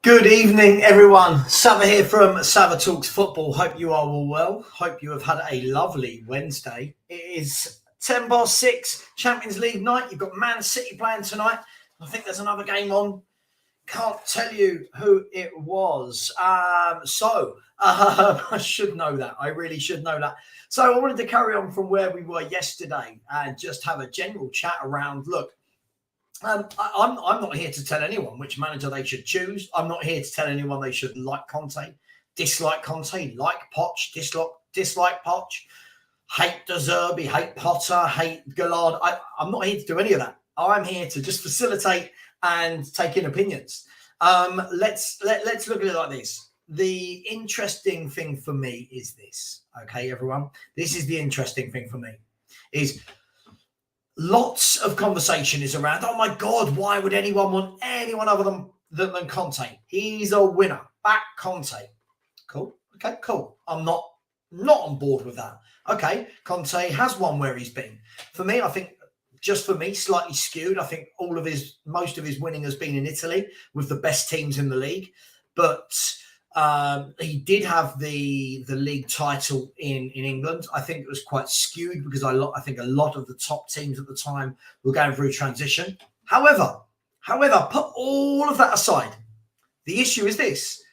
Good evening, everyone. Sava here from Sava Talks Football. Hope you are all well. Hope you have had a lovely Wednesday. It is 6:10, Champions League night. You've got Man City playing tonight. I think there's another game on. Can't tell you who it was. I should know that. I really should know that. So I wanted to carry on from where we were yesterday and just have a general chat around, look, I'm not here to tell anyone which manager they should choose. I'm not here to tell anyone they should like Conte, dislike Conte, like Poch, dislike Poch, hate De Zerbi, hate Potter, hate Gallard. I'm not here to do any of that. I'm here to just facilitate and take in opinions. Let's look at it like this. The interesting thing for me is this. Okay, everyone. This is the interesting thing for me is lots of conversation is around, oh my God, why would anyone want anyone other than Conte? He's a winner. Back Conte. Cool. Okay, cool. I'm not on board with that. Okay, Conte has won where he's been. For me, I think, just for me, slightly skewed. I think most of his winning has been in Italy with the best teams in the league. But he did have the league title in England. I think it was quite skewed because I think a lot of the top teams at the time were going through transition. However, put all of that aside. The issue is this.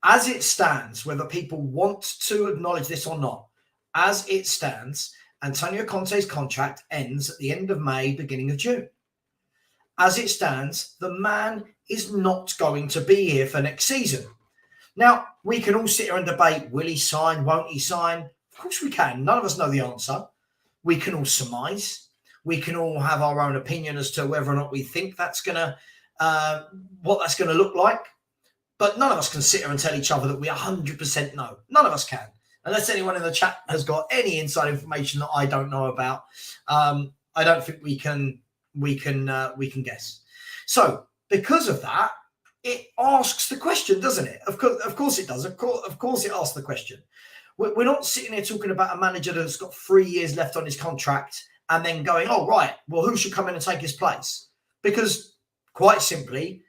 As it stands, whether people want to acknowledge this or not, as it stands, Antonio Conte's contract ends at the end of May, beginning of June. As it stands, the man is not going to be here for next season. Now, we can all sit here and debate, will he sign, won't he sign? Of course we can. None of us know the answer. We can all surmise. We can all have our own opinion as to whether or not we think that's going to, what that's going to look like. But none of us can sit here and tell each other that we 100% know. None of us can. Unless anyone in the chat has got any inside information that I don't know about, I don't think we can guess. So because of that, it asks the question, doesn't it? Of course it does. Of course it asks the question. We're not sitting here talking about a manager that's got 3 years left on his contract and then going, oh, right, well, who should come in and take his place? Because quite simply,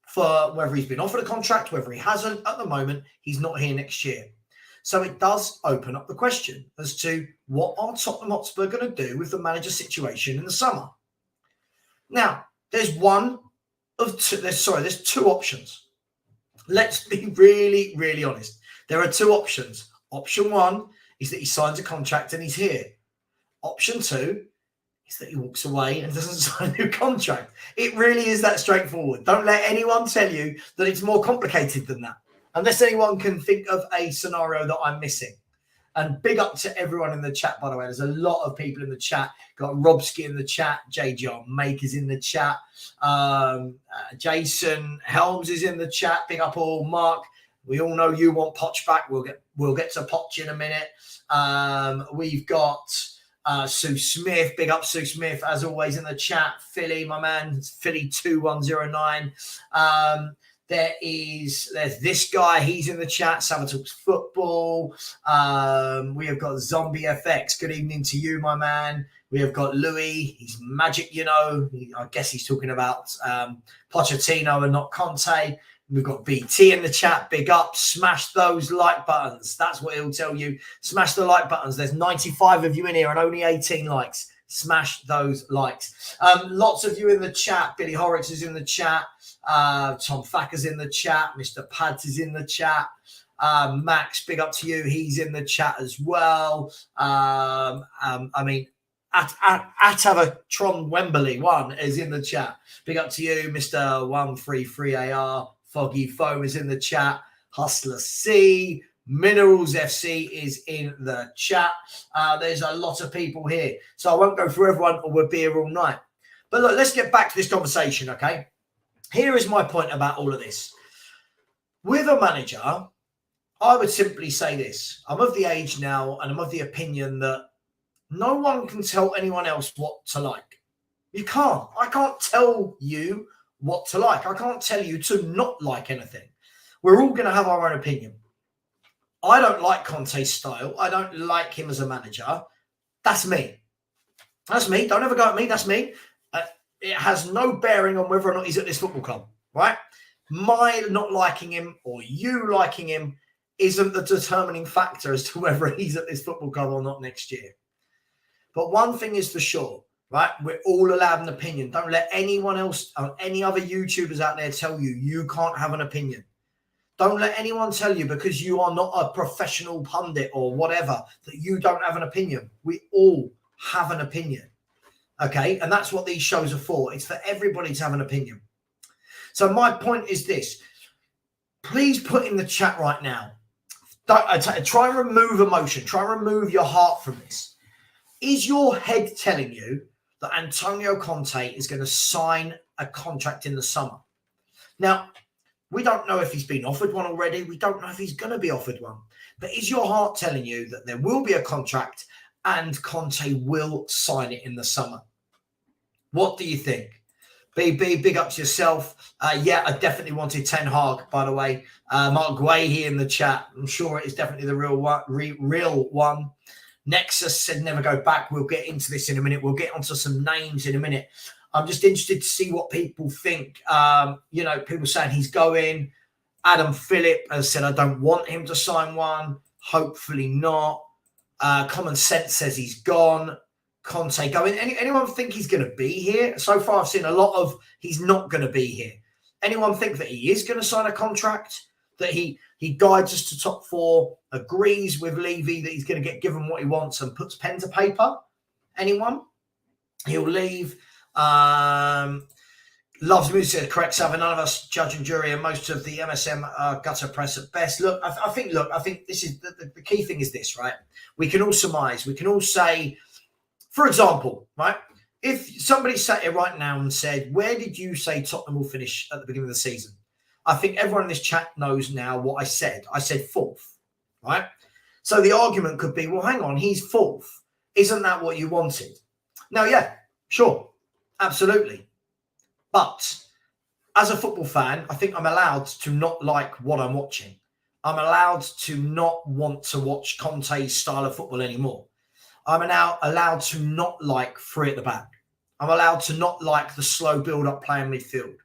for whether he's been offered a contract, whether he hasn't, at the moment, he's not here next year. So it does open up the question as to what are Tottenham Hotspur going to do with the manager situation in the summer. Now, there's two options. Let's be really, really honest. There are two options. Option one is that he signs a contract and he's here. Option two is that he walks away and doesn't sign a new contract. It really is that straightforward. Don't let anyone tell you that it's more complicated than that. Unless anyone can think of a scenario that I'm missing. And big up to everyone in the chat, by the way. There's a lot of people in the chat. Got Robski in the chat. JJ Makers in the chat. Jason Helms is in the chat. Big up all. Mark, we all know you want Poch back. We'll get to Poch in a minute. We've got Sue Smith. Big up Sue Smith, as always, in the chat. Philly, my man. Philly 2109. There's this guy, he's in the chat, Sava Talks Football. We have got Zombie FX. Good evening to you, my man. We have got Louis, he's magic, I guess he's talking about Pochettino and not Conte. We've got BT in the chat, big up. Smash those like buttons. That's what he'll tell you. Smash the like buttons. There's 95 of you in here and only 18 likes. Smash those likes. Lots of you in the chat. Billy Horrocks is in the chat. Tom Thacker's in the chat. Mr. Pads is in the chat. Max, big up to you. He's in the chat as well. Atavatron Wembley 1 is in the chat. Big up to you. Mr. 133AR. Foggy Foam is in the chat. Hustler C. Minerals FC is in the chat. There's a lot of people here. So I won't go through everyone or we'll be here all night. But look, let's get back to this conversation, okay? Here is my point about all of this. With a manager, I would simply say this. I'm of the age now and I'm of the opinion that no one can tell anyone else what to like. You can't. I can't tell you what to like. I can't tell you to not like anything. We're all going to have our own opinion. I don't like Conte's style. I don't like him as a manager. That's me. That's me. Don't ever go at me. That's me. It has no bearing on whether or not he's at this football club, right? My not liking him or you liking him isn't the determining factor as to whether he's at this football club or not next year. But one thing is for sure, right? We're all allowed an opinion. Don't let anyone else or any other YouTubers out there tell you you can't have an opinion. Don't let anyone tell you because you are not a professional pundit or whatever that you don't have an opinion. We all have an opinion. Okay? And that's what these shows are for. It's for everybody to have an opinion. So my point is this. Please put in the chat right now. Try and remove emotion. Try and remove your heart from this. Is your head telling you that Antonio Conte is going to sign a contract in the summer? Now, we don't know if he's been offered one already. We don't know if he's going to be offered one. But is your heart telling you that there will be a contract and Conte will sign it in the summer? What do you think? BB, big up to yourself. Yeah, I definitely wanted Ten Hag, by the way. Mark Guay here in the chat. I'm sure it is definitely the real one. Nexus said never go back. We'll get into this in a minute. We'll get onto some names in a minute. I'm just interested to see what people think. People saying he's going. Adam Phillip has said, I don't want him to sign one. Hopefully not. Common Sense says he's gone. Conte going. Anyone think he's going to be here? So far, I've seen a lot of he's not going to be here. Anyone think that he is going to sign a contract? That he guides us to top four, agrees with Levy that he's going to get given what he wants and puts pen to paper? Anyone? He'll leave. Loves music, correct, Savin. None of us judge and jury, and most of the MSM gutter press at best. Look, I think this is the key thing is this, right? We can all surmise. We can all say, for example, right? If somebody sat here right now and said, where did you say Tottenham will finish at the beginning of the season? I think everyone in this chat knows now what I said. I said fourth, right? So the argument could be, well, hang on, he's fourth. Isn't that what you wanted? Now, yeah, sure, absolutely. But as a football fan, I think I'm allowed to not like what I'm watching. I'm allowed to not want to watch Conte's style of football anymore. I'm now allowed to not like three at the back. I'm allowed to not like the slow build-up play in midfield.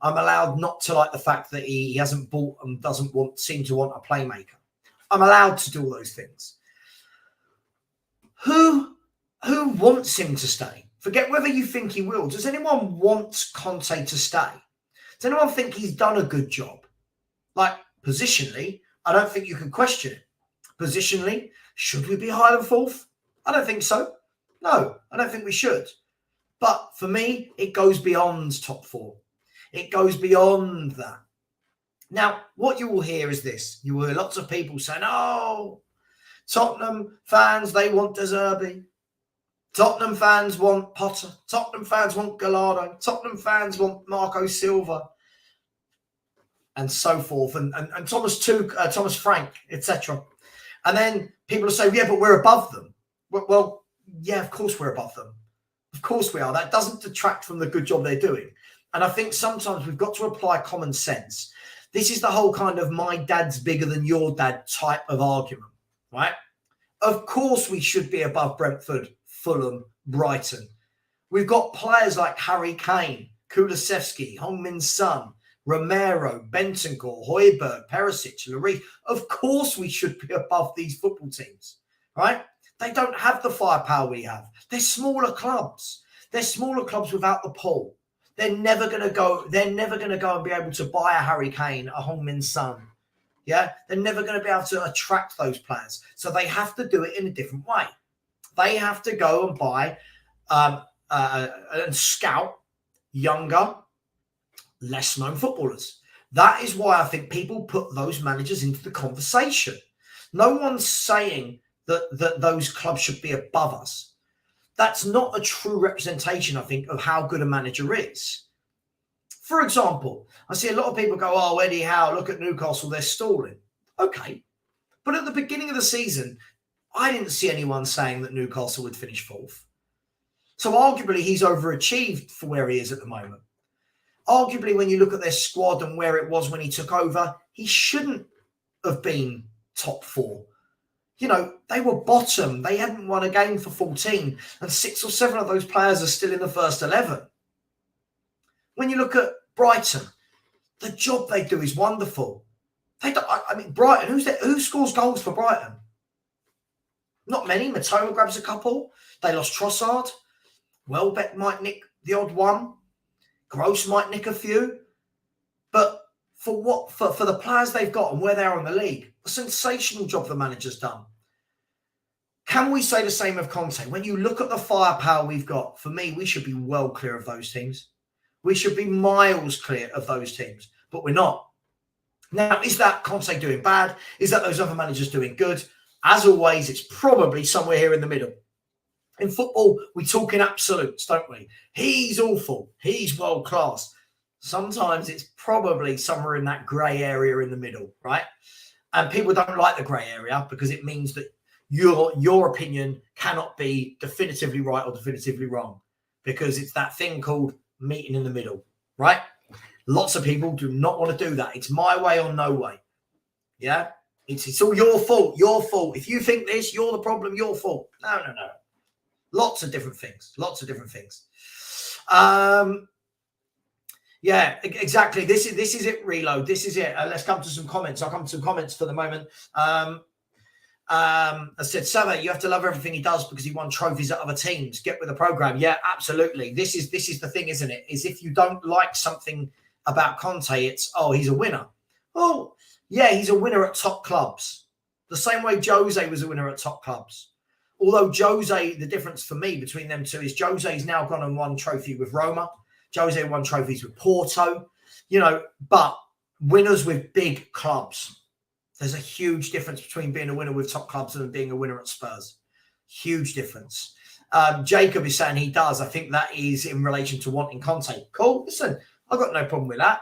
I'm allowed not to like the fact that he hasn't bought and doesn't seem to want a playmaker. I'm allowed to do all those things. Who wants him to stay? Forget whether you think he will. Does anyone want Conte to stay? Does anyone think he's done a good job? Like, positionally, I don't think you can question it. Positionally, should we be higher than fourth? I don't think so. No, I don't think we should. But for me, it goes beyond top four. It goes beyond that. Now, what you will hear is this. You will hear lots of people saying, oh, Tottenham fans, they want De Zerbi. Tottenham fans want Potter. Tottenham fans want Gallardo. Tottenham fans want Marco Silva. And so forth. And Thomas Frank, etc. And then people will say, yeah, but we're above them. Well, yeah, of course we're above them. Of course we are. That doesn't detract from the good job they're doing. And I think sometimes we've got to apply common sense. This is the whole kind of my dad's bigger than your dad type of argument, right? Of course we should be above Brentford, Fulham, Brighton. We've got players like Harry Kane, Kulusevski, Heung-min Son, Romero, Bentancur, Højbjerg, Perisic, Lloris. Of course we should be above these football teams, right? They don't have the firepower we have. They're smaller clubs. They're smaller clubs without the pull. They're never going to go and be able to buy a Harry Kane, a Heung-min Son. Yeah, they're never going to be able to attract those players. So they have to do it in a different way. They have to go and buy and scout younger, less known footballers. That is why I think people put those managers into the conversation. No one's saying that those clubs should be above us. That's not a true representation, I think, of how good a manager is. For example, I see a lot of people go, oh, Eddie Howe, look at Newcastle, they're stalling. Okay. But at the beginning of the season, I didn't see anyone saying that Newcastle would finish fourth. So arguably, he's overachieved for where he is at the moment. Arguably, when you look at their squad and where it was when he took over, he shouldn't have been top four. You know, they were bottom. They hadn't won a game for 14, and 6 or 7 of those players are still in the first 11. When you look at Brighton, The job they do is wonderful. They don't, I mean, Brighton, who scores goals for Brighton? Not many. Matoma grabs a couple. They lost Trossard. Welbeck might nick the odd one. Gross might nick a few. But for what? For the players they've got and where they are in the league, a sensational job the manager's done. Can we say the same of Conte? When you look at the firepower we've got, for me, we should be well clear of those teams. We should be miles clear of those teams, but we're not. Now, is that Conte doing bad? Is that those other managers doing good? As always, it's probably somewhere here in the middle. In football, we talk in absolutes, don't we? He's awful. He's world class. Sometimes it's probably somewhere in that grey area in the middle, right? And people don't like the grey area because it means that your opinion cannot be definitively right or definitively wrong, because it's that thing called meeting in the middle, right? Lots of people do not want to do that. It's my way or no way. Yeah? It's all your fault. Your fault. If you think this, you're the problem, your fault. No. Lots of different things. Yeah, exactly. This is it, Reload. This is it. Let's come to some comments. I'll come to some comments for the moment. I said, Sava, you have to love everything he does because he won trophies at other teams. Get with the program. Yeah, absolutely. This is the thing, isn't it? Is if you don't like something about Conte, it's, oh, he's a winner. Oh, yeah, he's a winner at top clubs. The same way Jose was a winner at top clubs. Although Jose, the difference for me between them two is Jose's now gone and won trophy with Roma. Jose won trophies with Porto. But winners with big clubs. There's a huge difference between being a winner with top clubs and being a winner at Spurs. Huge difference. Jacob is saying he does. I think that is in relation to wanting Conte. Cool. Listen, I've got no problem with that.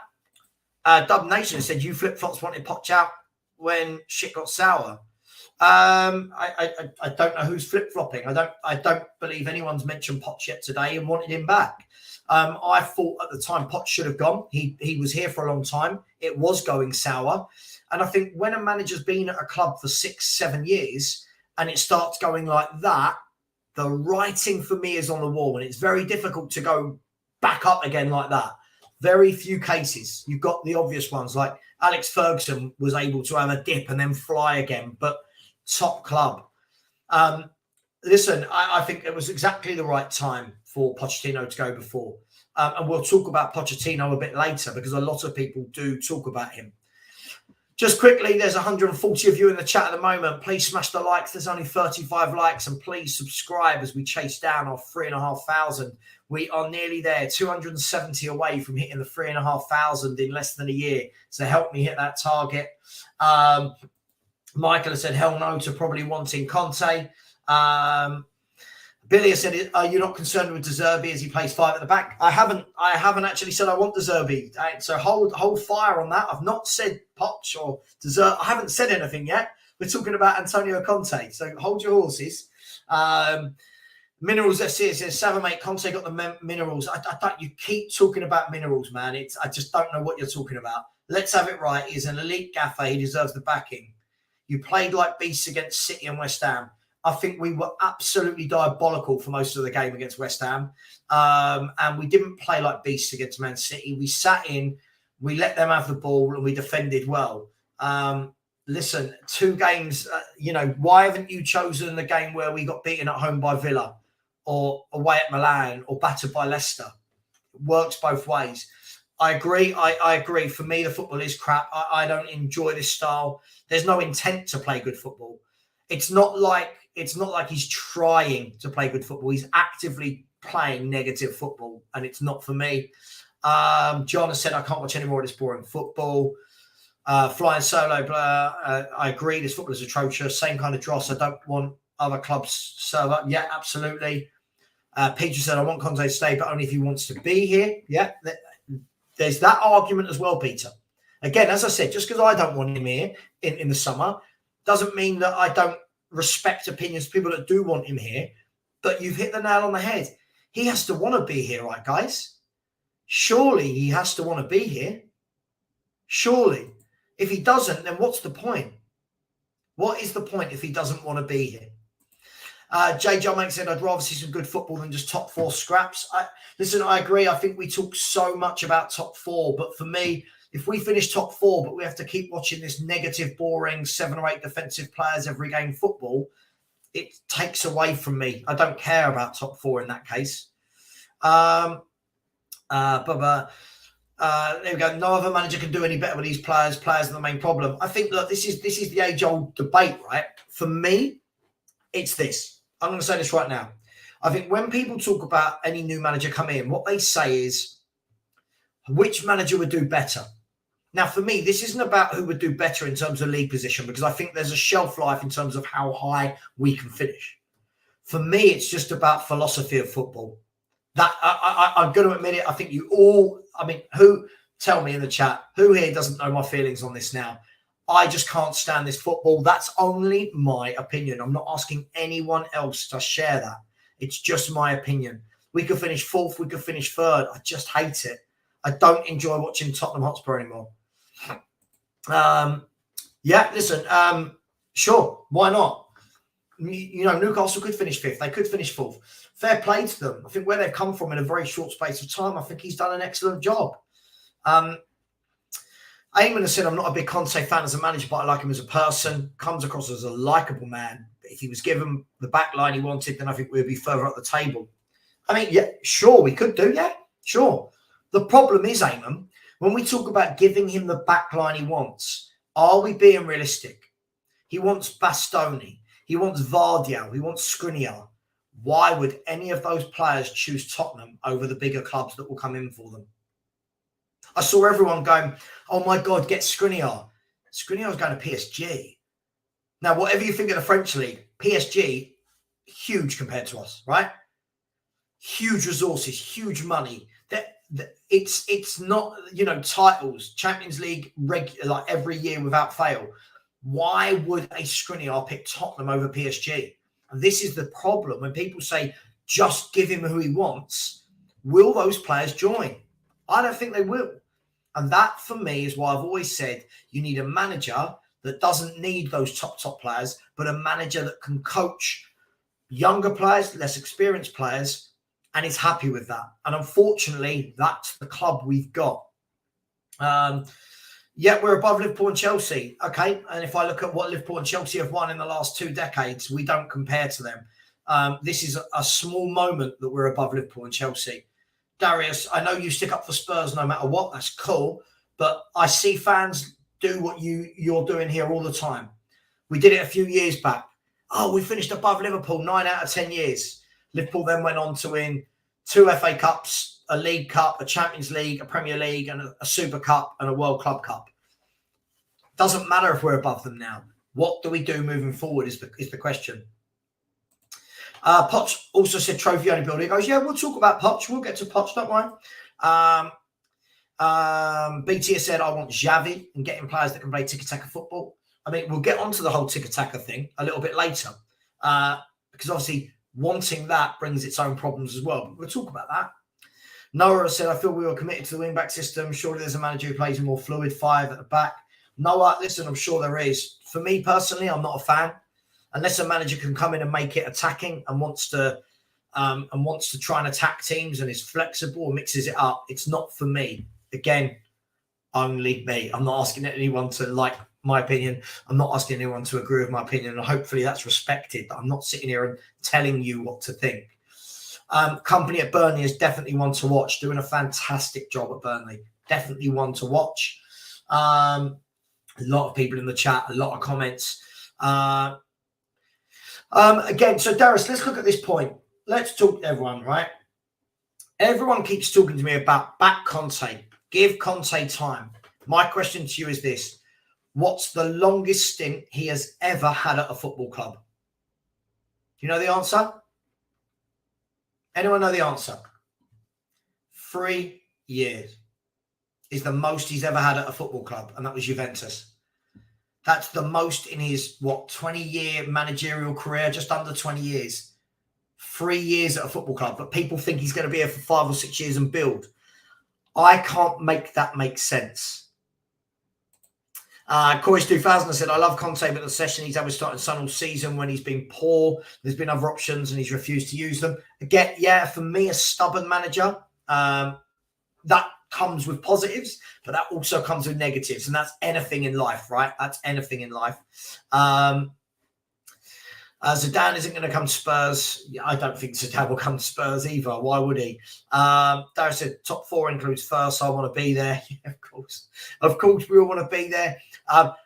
Dub Nation said you flip-flops wanted Poch out when shit got sour. I don't know who's flip-flopping. I don't believe anyone's mentioned Poch yet today and wanted him back. I thought at the time Poch should have gone. He was here for a long time. It was going sour. And I think when a manager's been at a club for 6-7 years and it starts going like that, the writing for me is on the wall, and it's very difficult to go back up again like that. Very few cases. You've got the obvious ones, like Alex Ferguson was able to have a dip and then fly again, but top club. Listen, I think it was exactly the right time for Pochettino to go before. And we'll talk about Pochettino a bit later because a lot of people do talk about him. Just quickly, there's 140 of you in the chat at the moment. Please smash the likes. There's only 35 likes. And please subscribe as we chase down our 3,500. We are nearly there, 270 away from hitting the 3,500 in less than a year. So help me hit that target. Michael has said, hell no to probably wanting Conte. Billy has said, are you not concerned with De Zerbi as he plays 5 at the back? I haven't actually said I want De Zerbi. So hold fire on that. I've not said Poch or De Zerbi. I haven't said anything yet. We're talking about Antonio Conte. So hold your horses. Minerals FC says, Sava, mate, Conte got the minerals. I don't. You keep talking about minerals, man. I just don't know what you're talking about. Let's have it right. He's an elite gaffer. He deserves the backing. You played like beasts against City and West Ham. I think we were absolutely diabolical for most of the game against West Ham. And we didn't play like beasts against Man City. We sat in, we let them have the ball, and we defended well. Listen, 2 games, why haven't you chosen the game where we got beaten at home by Villa or away at Milan or battered by Leicester? It works both ways. I agree. I agree. For me, the football is crap. I don't enjoy this style. There's no intent to play good football. It's not like he's trying to play good football. He's actively playing negative football, and it's not for me. John has said, I can't watch any more of this boring football. Flying solo, I agree. This football is atrocious. Same kind of dross. I don't want other clubs serve up. Yeah, absolutely. Peter said, I want Conte to stay, but only if he wants to be here. Yeah, there's that argument as well, Peter. Again, as I said, just because I don't want him here in the summer doesn't mean that I don't respect opinions of people that do want him here. But you've hit the nail on the head. He has to want to be here, right, guys? Surely he has to want to be here. Surely. If he doesn't, then what's the point? What is the point if he doesn't want to be here? J. John Make said, I'd rather see some good football than just top 4 scraps. Listen, I agree. I think we talk so much about top 4, but for me, If we finish top 4, but we have to keep watching this negative, boring 7 or 8 defensive players every game football, it takes away from me. I don't care about top 4 in that case. There we go. No other manager can do any better with these players. Players are the main problem. I think, look, this is the age-old debate, right? For me, it's this. I'm going to say this right now. I think when people talk about any new manager come in, what they say is, which manager would do better? Now, for me, this isn't about who would do better in terms of league position, because I think there's a shelf life in terms of how high we can finish. For me, it's just about philosophy of football. That I'm going to admit it. I think you all, who, tell me in the chat, who here doesn't know my feelings on this now? I just can't stand this football. That's only my opinion. I'm not asking anyone else to share that. It's just my opinion. We could finish 4th. We could finish 3rd. I just hate it. I don't enjoy watching Tottenham Hotspur anymore. Sure, why not? Newcastle could finish 5th. They could finish 4th. Fair play to them. I think where they've come from in a very short space of time, I think he's done an excellent job. Eamon has said, I'm not a big Conte fan as a manager, but I like him as a person. Comes across as a likeable man. If he was given the back line he wanted, then I think we'd be further up the table. Sure, we could do, sure. The problem is, Eamon, when we talk about giving him the back line he wants, are we being realistic? He wants Bastoni. He wants Vardiel. He wants Skriniar. Why would any of those players choose Tottenham over the bigger clubs that will come in for them? I saw everyone going, oh my God, get Skriniar. Skriniar's going to PSG. Now, whatever you think of the French league, PSG, huge compared to us, right? Huge resources, huge money. It's not, titles, Champions League like every year without fail. Why would a Skriniar pick Tottenham over PSG? And this is the problem. When people say, just give him who he wants, will those players join? I don't think they will. And that, for me, is why I've always said you need a manager that doesn't need those top players, but a manager that can coach younger players, less experienced players, and is happy with that. And unfortunately, that's the club we've got. We're above Liverpool and Chelsea. Okay. And if I look at what Liverpool and Chelsea have won in the last 2 decades, we don't compare to them. This is a small moment that we're above Liverpool and Chelsea. Darius, I know you stick up for Spurs no matter what. That's cool. But I see fans do what you're doing here all the time. We did it a few years back. Oh, we finished above Liverpool 9 out of 10 years. Liverpool then went on to win 2 FA Cups, a League Cup, a Champions League, a Premier League, and a Super Cup and a World Club Cup. Doesn't matter if we're above them now. What do we do moving forward is the question. Poch also said trophy only building. He goes, yeah, we'll talk about Poch. We'll get to Poch, don't worry. BT has said, I want Xavi and getting players that can play tiki-taka football. We'll get onto the whole tiki-taka thing a little bit later. Because obviously wanting that brings its own problems as well. But we'll talk about that. Noah has said, I feel we were committed to the wing-back system. Surely there's a manager who plays a more fluid 5 at the back. Noah, listen, I'm sure there is. For me personally, I'm not a fan. Unless a manager can come in and make it attacking and wants to try and attack teams and is flexible and mixes it up, it's not for me. Again, only me. I'm not asking anyone to like my opinion. I'm not asking anyone to agree with my opinion. And hopefully that's respected. But I'm not sitting here and telling you what to think. Company at Burnley is definitely one to watch. Doing a fantastic job at Burnley. Definitely one to watch. A lot of people in the chat. A lot of comments. Again, so Darius, let's look at this point. Let's talk to everyone, right? Everyone keeps talking to me about back Conte. Give Conte time. My question to you is this. What's the longest stint he has ever had at a football club? Do you know the answer? Anyone know the answer? 3 years is the most he's ever had at a football club, and that was Juventus. That's the most in his, 20-year managerial career, just under 20 years. 3 years at a football club, but people think he's going to be here for 5 or 6 years and build. I can't make that make sense. Corey's 2000 said, I love Conte, but the session he's had with starting Son all season when he's been poor. There's been other options and he's refused to use them. Again, yeah, for me, a stubborn manager, that comes with positives, but that also comes with negatives. And that's anything in life, right? That's anything in life. Zidane isn't going to come to Spurs. I don't think Zidane will come to Spurs either. Why would he? Darren said top 4 includes first. I want to be there. Yeah, of course. Of course, we all want to be there.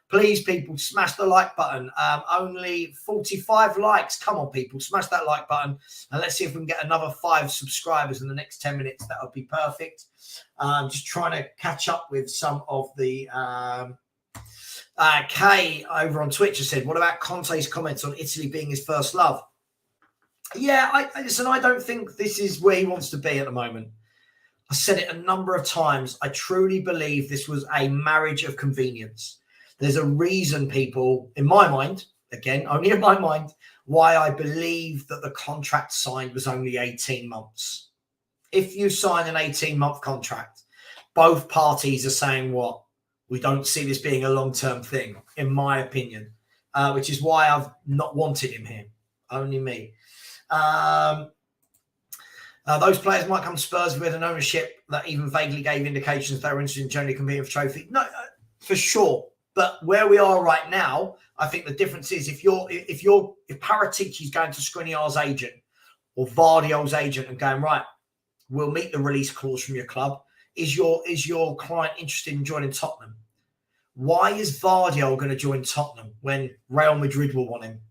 Please, people, smash the like button. Only 45 likes. Come on, people, smash that like button. And let's see if we can get another 5 subscribers in the next 10 minutes. That would be perfect. Just trying to catch up with some of the... Kay over on Twitch has said, what about Conte's comments on Italy being his first love? Yeah, listen, I don't think this is where he wants to be at the moment. I said it a number of times. I truly believe this was a marriage of convenience. There's a reason, people, in my mind, again, only in my mind, why I believe that the contract signed was only 18 months. If you sign an 18-month contract, both parties are saying what? We don't see this being a long-term thing, in my opinion, which is why I've not wanted him here. Only me. Those players might come to Spurs with an ownership that even vaguely gave indications they were interested in generally competing for trophy. No, for sure. But where we are right now, I think the difference is if Paratici's going to Skriniar's agent or Vardiol's agent and going, right, we'll meet the release clause from your club. Is your client interested in joining Tottenham? Why is Vardiol going to join Tottenham when Real Madrid will want him,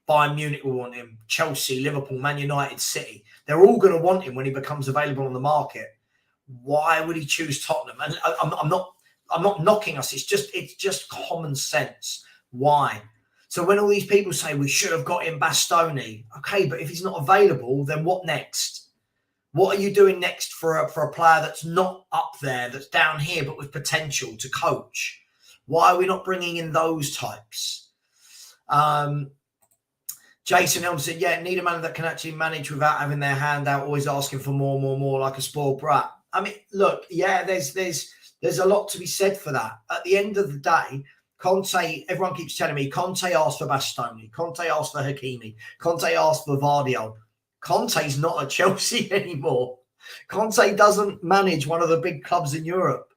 Bayern Munich will want him, Chelsea, Liverpool, Man United, City? They're all going to want him when he becomes available on the market. Why would he choose Tottenham? And I'm not knocking us. It's just common sense. Why? So when all these people say we should have got him Bastoni, okay, but if he's not available, then what next? What are you doing next for a player that's not up there, that's down here, but with potential to coach? Why are we not bringing in those types? Jason Helm said, yeah, need a man that can actually manage without having their hand out, always asking for more, like a spoiled brat. I mean, look, yeah, there's a lot to be said for that. At the end of the day, Conte, everyone keeps telling me, Conte asked for Bastoni, Conte asked for Hakimi, Conte asked for Vardiol. Conte's not at Chelsea anymore. Conte doesn't manage one of the big clubs in Europe.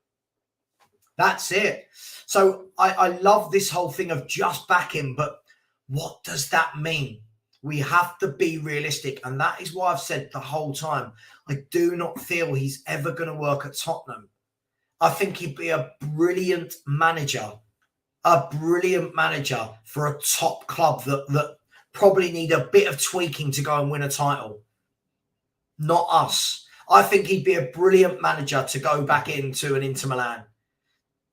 That's it. So I love this whole thing of just back him, but what does that mean? We have to be realistic. And that is why I've said the whole time, I do not feel he's ever going to work at Tottenham. I think he'd be a brilliant manager for a top club that probably need a bit of tweaking to go and win a title. Not us. I think he'd be a brilliant manager to go back into an Inter Milan,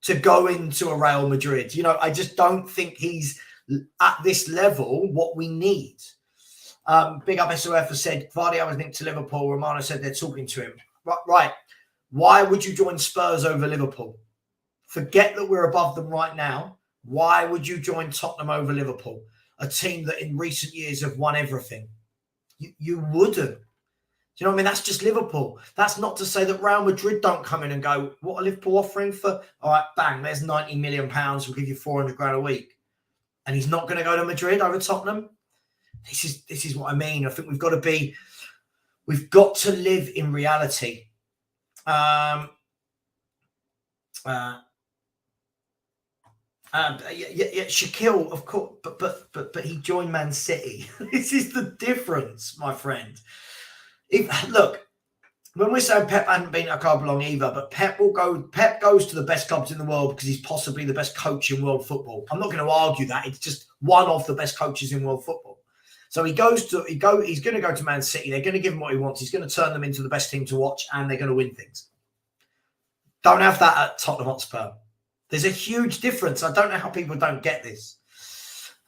to go into a Real Madrid. You know, I just don't think he's at this level what we need. Big up SOF has said, Vardy was linked to Liverpool. Romano said they're talking to him. Right. Why would you join Spurs over Liverpool? Forget that we're above them right now. Why would you join Tottenham over Liverpool? A team that in recent years have won everything. You wouldn't. Do you know what I mean? That's just Liverpool. That's not to say that Real Madrid don't come in and go, what are Liverpool offering for? All right, bang, there's £90 million. We'll give you 400 grand a week. And he's not going to go to Madrid over Tottenham. This is what I mean. I think we've got to live in reality. Shaquille, of course, but he joined Man City. This is the difference, my friend. Look, when we're saying Pep hadn't been a club long either, but Pep goes to the best clubs in the world because he's possibly the best coach in world football. I'm not going to argue that. It's just one of the best coaches in world football. So he's going to go to Man City. They're going to give him what he wants. He's going to turn them into the best team to watch, and they're going to win things. Don't have that at Tottenham Hotspur. There's a huge difference. I don't know how people don't get this.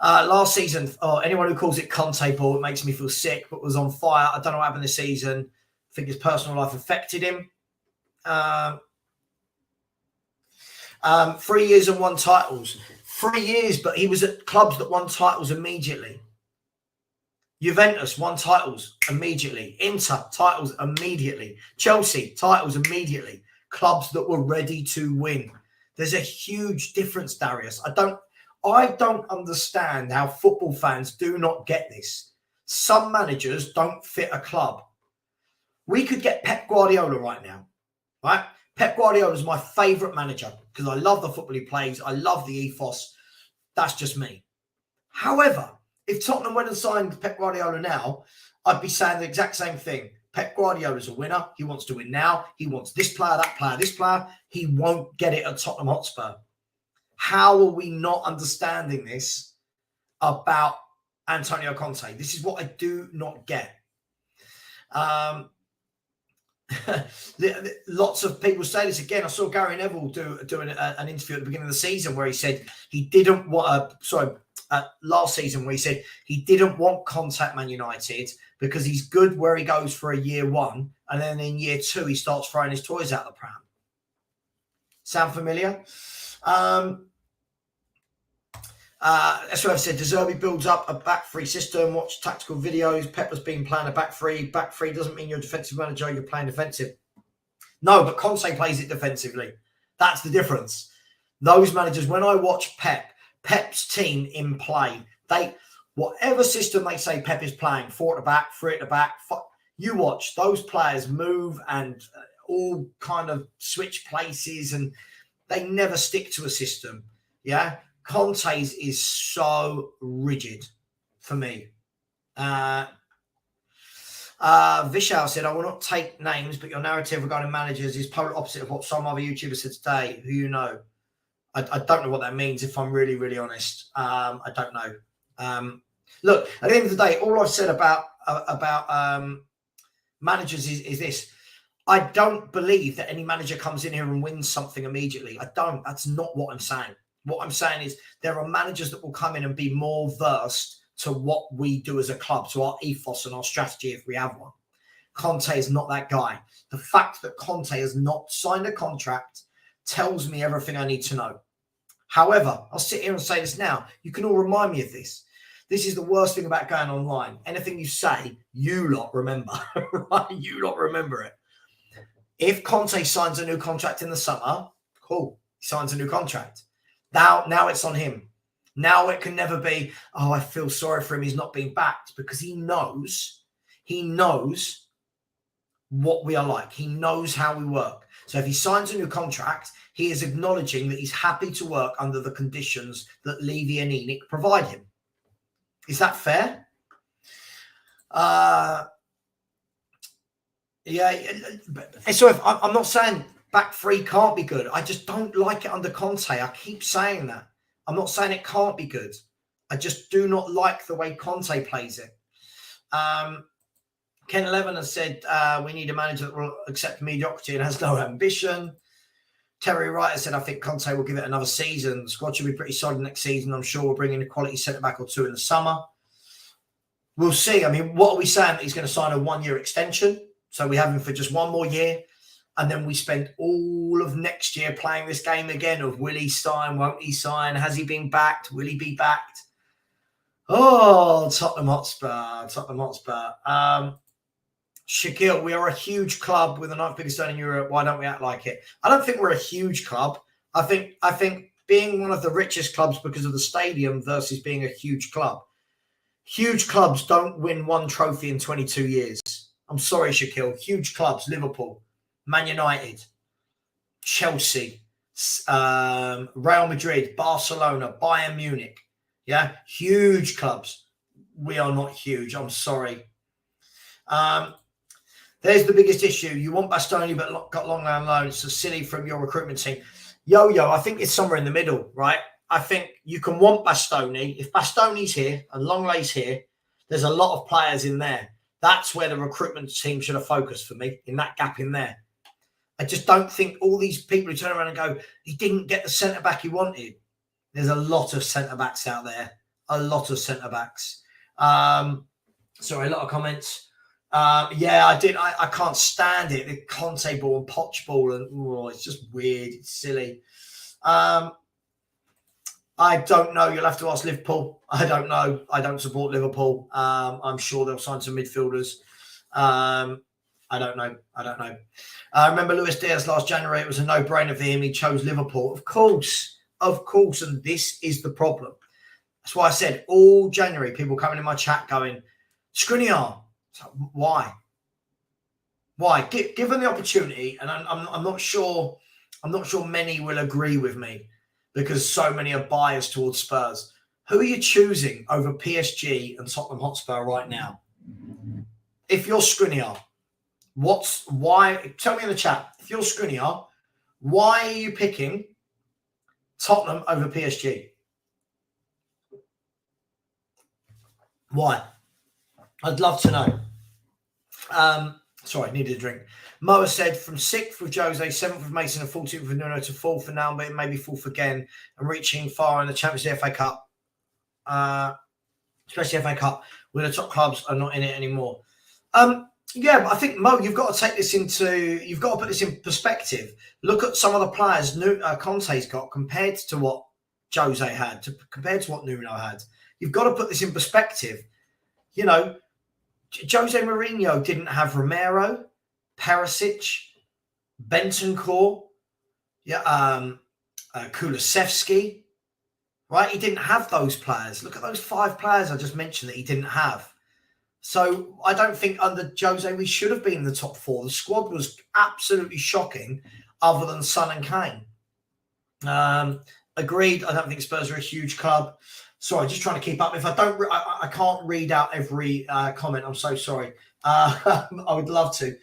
Last season, anyone who calls it Conte ball, it makes me feel sick, but was on fire. I don't know what happened this season. I think his personal life affected him. 3 years and won titles. 3 years, but he was at clubs that won titles immediately. Juventus won titles immediately. Inter, titles immediately. Chelsea, titles immediately. Clubs that were ready to win. There's a huge difference, Darius. I don't understand how football fans do not get this. Some managers don't fit a club. We could get Pep Guardiola right now, right? Pep Guardiola is my favourite manager because I love the football he plays. I love the ethos. That's just me. However, if Tottenham went and signed Pep Guardiola now, I'd be saying the exact same thing. Pep Guardiola is a winner. He wants to win now. He wants this player, that player, this player. He won't get it at Tottenham Hotspur. How are we not understanding this about Antonio Conte? This is what I do not get. Lots of people say this again. I saw Gary Neville doing an interview at the beginning of the season where he said he didn't want. Last season where he said he didn't want Conte at Man United because he's good where he goes for a year one, and then in year two he starts throwing his toys out the pram. Sound familiar? That's what I've said. De Zerbi builds up a back three system. Watch tactical videos. Pepper's been playing a back three. Back three doesn't mean you're a defensive manager. You're playing defensive. No, but Conte plays it defensively. That's the difference. Those managers, when I watch Pep's team in play, whatever system they say Pep is playing, 4 at the back, 3 at the back, you watch those players move and all kind of switch places, and they never stick to a system. Yeah. Conte's is so rigid for me. Vishal said, I will not take names, but your narrative regarding managers is polar opposite of what some other YouTubers said today. Who you know? I don't know what that means, if I'm really, really honest. I don't know. Look, at the end of the day, all I've said about managers is this. I don't believe that any manager comes in here and wins something immediately. I don't. That's not what I'm saying. What I'm saying is there are managers that will come in and be more versed to what we do as a club, to our ethos and our strategy if we have one. Conte is not that guy. The fact that Conte has not signed a contract tells me everything I need to know. However, I'll sit here and say this now. You can all remind me of this. This is the worst thing about going online. Anything you say, you lot remember. Right? You lot remember it. If Conte signs a new contract in the summer, cool. He signs a new contract. Now it's on him. Now it can never be, oh, I feel sorry for him. He's not being backed, because he knows what we are like. He knows how we work. So if he signs a new contract, he is acknowledging that he's happy to work under the conditions that Levy and Enoch provide him. Is that fair? Yeah. So if I'm not saying back three can't be good. I just don't like it under Conte. I keep saying that. I'm not saying it can't be good. I just do not like the way Conte plays it. Ken 11 has said we need a manager that will accept mediocrity and has no ambition. Terry Wright has said, I think Conte will give it another season. The squad should be pretty solid next season. I'm sure we'll bring in a quality centre-back or two in the summer. We'll see. I mean, what are we saying? That he's going to sign a 1-year extension? So we have him for just 1 more year. And then we spend all of next year playing this game again of will he sign, won't he sign? Has he been backed? Will he be backed? Oh, Tottenham Hotspur. Shaquille, we are a huge club with the 9th biggest stone in Europe. Why don't we act like it? I don't think we're a huge club. I think being one of the richest clubs because of the stadium versus being a huge club. Huge clubs don't win 1 trophy in 22 years. I'm sorry, Shaquille. Huge clubs, Liverpool, Man United, Chelsea, Real Madrid, Barcelona, Bayern Munich. Yeah, huge clubs. We are not huge. I'm sorry. There's the biggest issue. You want Bastoni, but got long down loan. So silly from your recruitment team. Yo, I think it's somewhere in the middle, right? I think you can want Bastoni. If Bastoni's here and Longlay's here, there's a lot of players in there. That's where the recruitment team should have focused for me, in that gap in there. I just don't think all these people who turn around and go, he didn't get the centre-back he wanted. There's a lot of centre-backs out there. A lot of centre-backs. Sorry, a lot of comments. Yeah, I can't stand it. The Conte ball and Poch ball. And it's just weird. It's silly. I don't know. You'll have to ask Liverpool. I don't know. I don't support Liverpool. I'm sure they'll sign some midfielders. I don't know. Remember Luis Diaz last January? It was a no-brainer for him. He chose Liverpool. Of course. And this is the problem. That's why I said all January, people coming in my chat going, Skriniar. Why? Why? Given the opportunity, and I'm not sure. I'm not sure many will agree with me because so many are biased towards Spurs. Who are you choosing over PSG and Tottenham Hotspur right now? If you're Skriniar, why? Tell me in the chat. If you're Skriniar, why are you picking Tottenham over PSG? Why? I'd love to know. Sorry, needed a drink. Moa said from 6th with Jose, 7th with Mason, and 14th with Nuno to 4th, and now maybe 4th again, and reaching far in the Champions League, FA Cup, especially FA Cup, where the top clubs are not in it anymore. Yeah, but I think, Mo, you've got to put this in perspective. Look at some of the players Conte's got compared to what Jose had, compared to what Nuno had. You've got to put this in perspective. You know, Jose Mourinho didn't have Romero, Perisic, Bentancur, Kulusevski, right? He didn't have those players. Look at those 5 players I just mentioned that he didn't have. So I don't think under Jose we should have been in the top 4. The squad was absolutely shocking, other than Son and Kane. Agreed. I don't think Spurs are a huge club. Sorry, just trying to keep up. If I don't, I can't read out every comment. I'm so sorry. I would love to.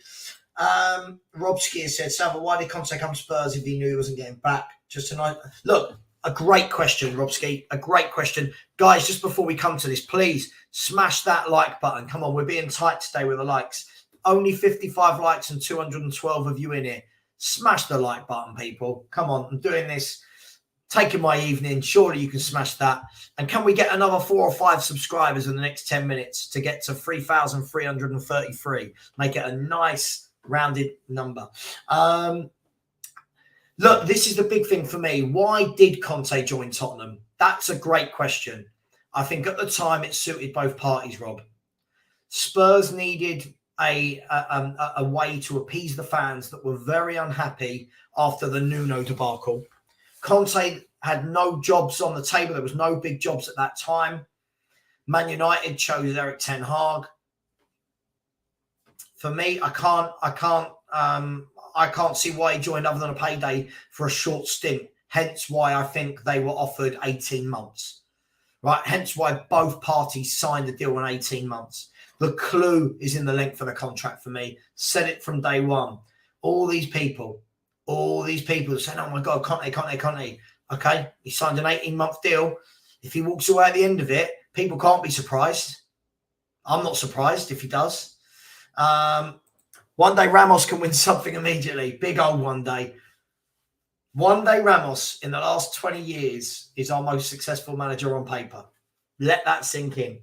Rob Skier said, Sava, why did Conte come to Spurs if he knew he wasn't getting back? Just tonight. Look, a great question, Rob Ski. A great question. Guys, just before we come to this, please smash that like button. Come on, we're being tight today with the likes. Only 55 likes and 212 of you in here. Smash the like button, people. Come on, I'm doing this. Taking my evening. Surely you can smash that. And can we get another 4 or 5 subscribers in the next 10 minutes to get to 3,333? Make it a nice rounded number. Look, this is the big thing for me. Why did Conte join Tottenham? That's a great question. I think at the time it suited both parties, Rob. Spurs needed a way to appease the fans that were very unhappy after the Nuno debacle. Conte had no jobs on the table. There was no big jobs at that time. Man United chose Erik ten Hag. For me, I can't see why he joined other than a payday for a short stint. Hence why I think they were offered 18 months. Right? Hence why both parties signed the deal on 18 months. The clue is in the length of the contract for me. Said it from day one. All these people saying, oh my God, Conte. Okay, he signed an 18-month deal. If he walks away at the end of it, people can't be surprised. I'm not surprised if he does. One day Ramos can win something immediately. Big old one day. One day Ramos in the last 20 years is our most successful manager on paper. Let that sink in.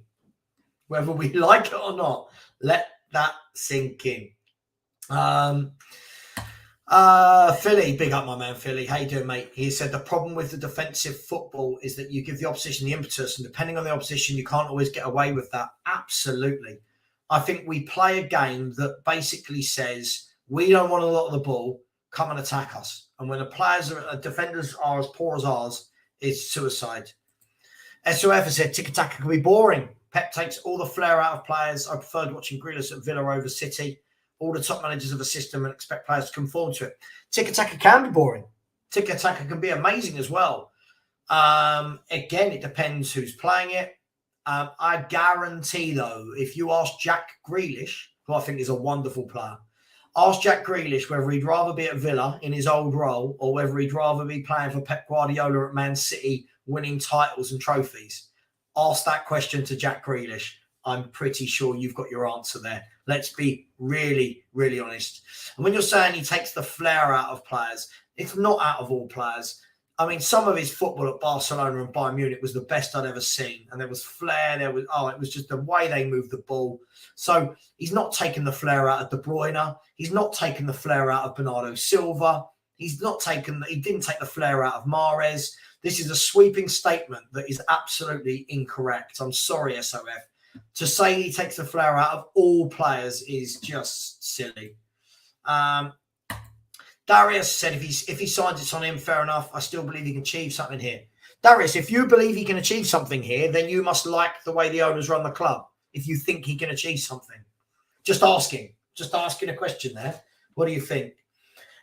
Whether we like it or not, let that sink in. Philly, big up my man Philly. How you doing, mate? He said the problem with the defensive football is that you give the opposition the impetus, and depending on the opposition, you can't always get away with that. Absolutely. I think we play a game that basically says we don't want a lot of the ball, come and attack us. And when the defenders are as poor as ours, it's suicide. SOF has said tiki-taka can be boring. Pep takes all the flair out of players. I preferred watching Grealish at Villa over City. All the top managers of a system and expect players to conform to it. Tiki-taka can be boring. Tiki-taka can be amazing as well. Again, it depends who's playing it. I guarantee, though, if you ask Jack Grealish, who I think is a wonderful player, ask Jack Grealish whether he'd rather be at Villa in his old role or whether he'd rather be playing for Pep Guardiola at Man City, winning titles and trophies. Ask that question to Jack Grealish. I'm pretty sure you've got your answer there. Let's be really, really honest. And when you're saying he takes the flair out of players, it's not out of all players. I mean, some of his football at Barcelona and Bayern Munich was the best I'd ever seen. And there was flair. It was just the way they moved the ball. So he's not taking the flair out of De Bruyne. He's not taking the flair out of Bernardo Silva. He didn't take the flair out of Mahrez. This is a sweeping statement that is absolutely incorrect. I'm sorry, SOF. To say he takes the flair out of all players is just silly. Darius said if he signs it's on him, fair enough. I still believe he can achieve something here. Darius, if you believe he can achieve something here, then you must like the way the owners run the club. If you think he can achieve something, just ask him. Just asking a question there. What do you think?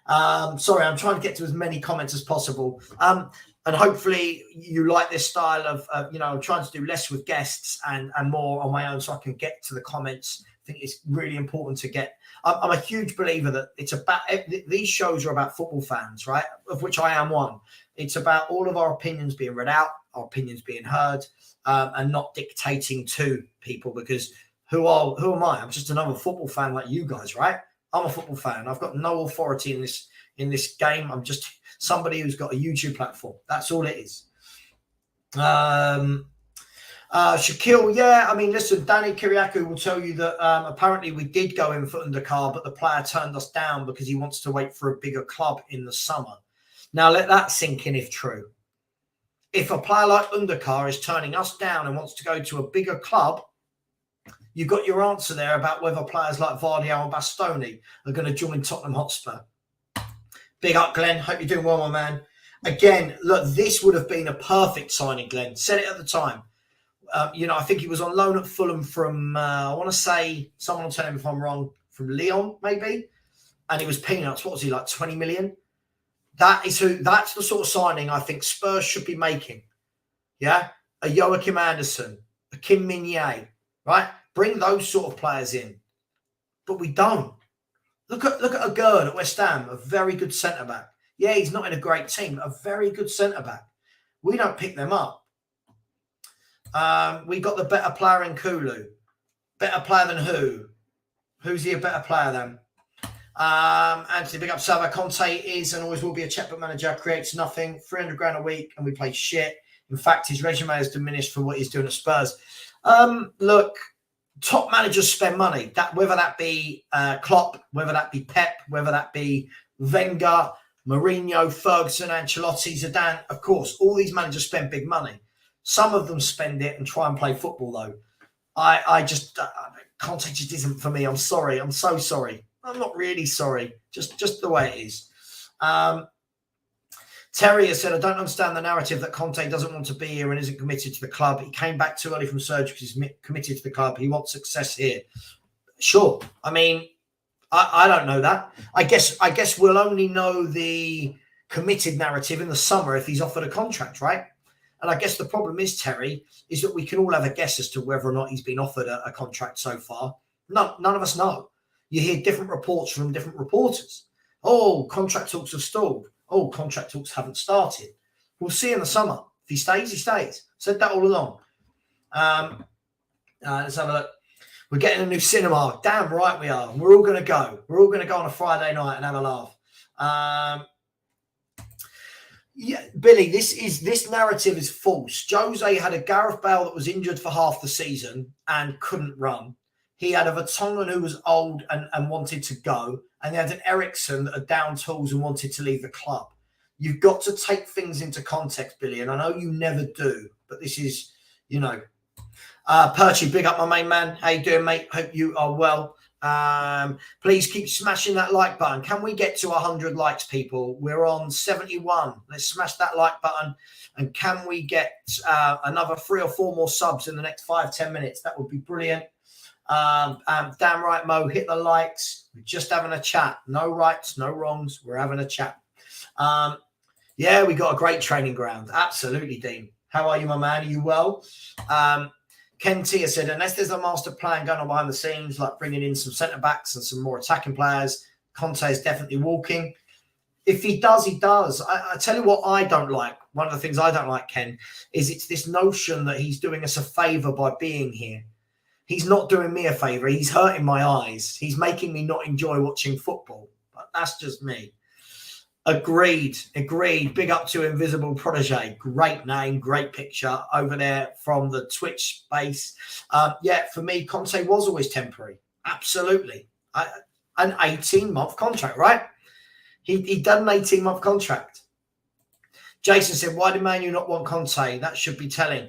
Sorry, I'm trying to get to as many comments as possible. And hopefully you like this style of, I'm trying to do less with guests and more on my own so I can get to the comments. I think it's really important to get. I'm a huge believer that it's about, these shows are about football fans, right? Of which I am one. It's about all of our opinions being read out, our opinions being heard, and not dictating to people, because who am I? I'm just another football fan like you guys, right? I'm a football fan. I've got no authority in this game. I'm just somebody who's got a YouTube platform. That's all it is. Shaquille, yeah. I mean, listen, Danny Kiriakou will tell you that apparently we did go in for Undercar, but the player turned us down because he wants to wait for a bigger club in the summer. Now, let that sink in if true. If a player like Undercar is turning us down and wants to go to a bigger club, you've got your answer there about whether players like Vardy and Bastoni are going to join Tottenham Hotspur. Big up, Glenn. Hope you're doing well, my man. Again, look, this would have been a perfect signing, Glenn. Said it at the time. I think he was on loan at Fulham from, I want to say, someone will tell him if I'm wrong, from Lyon, maybe. And it was peanuts. What was he, like 20 million? That's the sort of signing I think Spurs should be making. Yeah? A Joachim Anderson, a Kim Min-jae, right? Bring those sort of players in. But we don't. Look at a Gerd at West Ham, a very good centre-back. Yeah, he's not in a great team, but a very good centre-back. We don't pick them up. We got the better player in Kulu. Better player than who? Who's he a better player than? Anthony, big up Sava. Conte is and always will be a checkbook manager, creates nothing, 300 grand a week, and we play shit. In fact, his resume has diminished for what he's doing at Spurs. Look, top managers spend money. Whether that be Klopp, whether that be Pep, whether that be Wenger, Mourinho, Ferguson, Ancelotti, Zidane. Of course, all these managers spend big money. Some of them spend it and try and play football, though. Conte just isn't for me. I'm sorry. I'm so sorry. I'm not really sorry. Just the way it is. Terry has said, I don't understand the narrative that Conte doesn't want to be here and isn't committed to the club. He came back too early from surgery because he's committed to the club. He wants success here. Sure. I mean, I don't know that. I guess we'll only know the committed narrative in the summer if he's offered a contract, right? And I guess the problem is, Terry, is that we can all have a guess as to whether or not he's been offered a contract so far. None of us know. You hear different reports from different reporters. Oh, contract talks have stalled. Oh, contract talks haven't started. We'll see in the summer. If he stays, he stays. Said that all along. Let's have a look. We're getting a new cinema. Damn right we are. We're all going to go. We're all going to go on a Friday night and have a laugh. Yeah, Billy, this narrative is false. Jose had a Gareth Bale that was injured for half the season and couldn't run. He had a Vertonghen who was old and wanted to go. And he had an Ericsson that had down tools and wanted to leave the club. You've got to take things into context, Billy. And I know you never do, but this is, Perchy, big up my main man. How you doing, mate? Hope you are well. Please keep smashing that like button. Can we get to 100 likes, people? We're on 71. Let's smash that like button. And can we get another 3 or 4 more subs in the next 5-10 minutes? That would be brilliant. Damn right, Mo, hit the likes. We're just having a chat. No rights, no wrongs. We're having a chat. Yeah, we got a great training ground. Absolutely, Dean. How are you, my man? Are you well? Ken T has said, unless there's a master plan going on behind the scenes, like bringing in some centre-backs and some more attacking players, Conte is definitely walking. If he does, he does. I tell you what I don't like. One of the things I don't like, Ken, is it's this notion that he's doing us a favour by being here. He's not doing me a favour. He's hurting my eyes. He's making me not enjoy watching football. But that's just me. Agreed. Big up to Invisible Protege. Great name, great picture over there from the Twitch space. Yeah, for me, Conte was always temporary. Absolutely. An 18-month contract, right? He done an 18-month contract. Jason said, why did Man U not want Conte? That should be telling.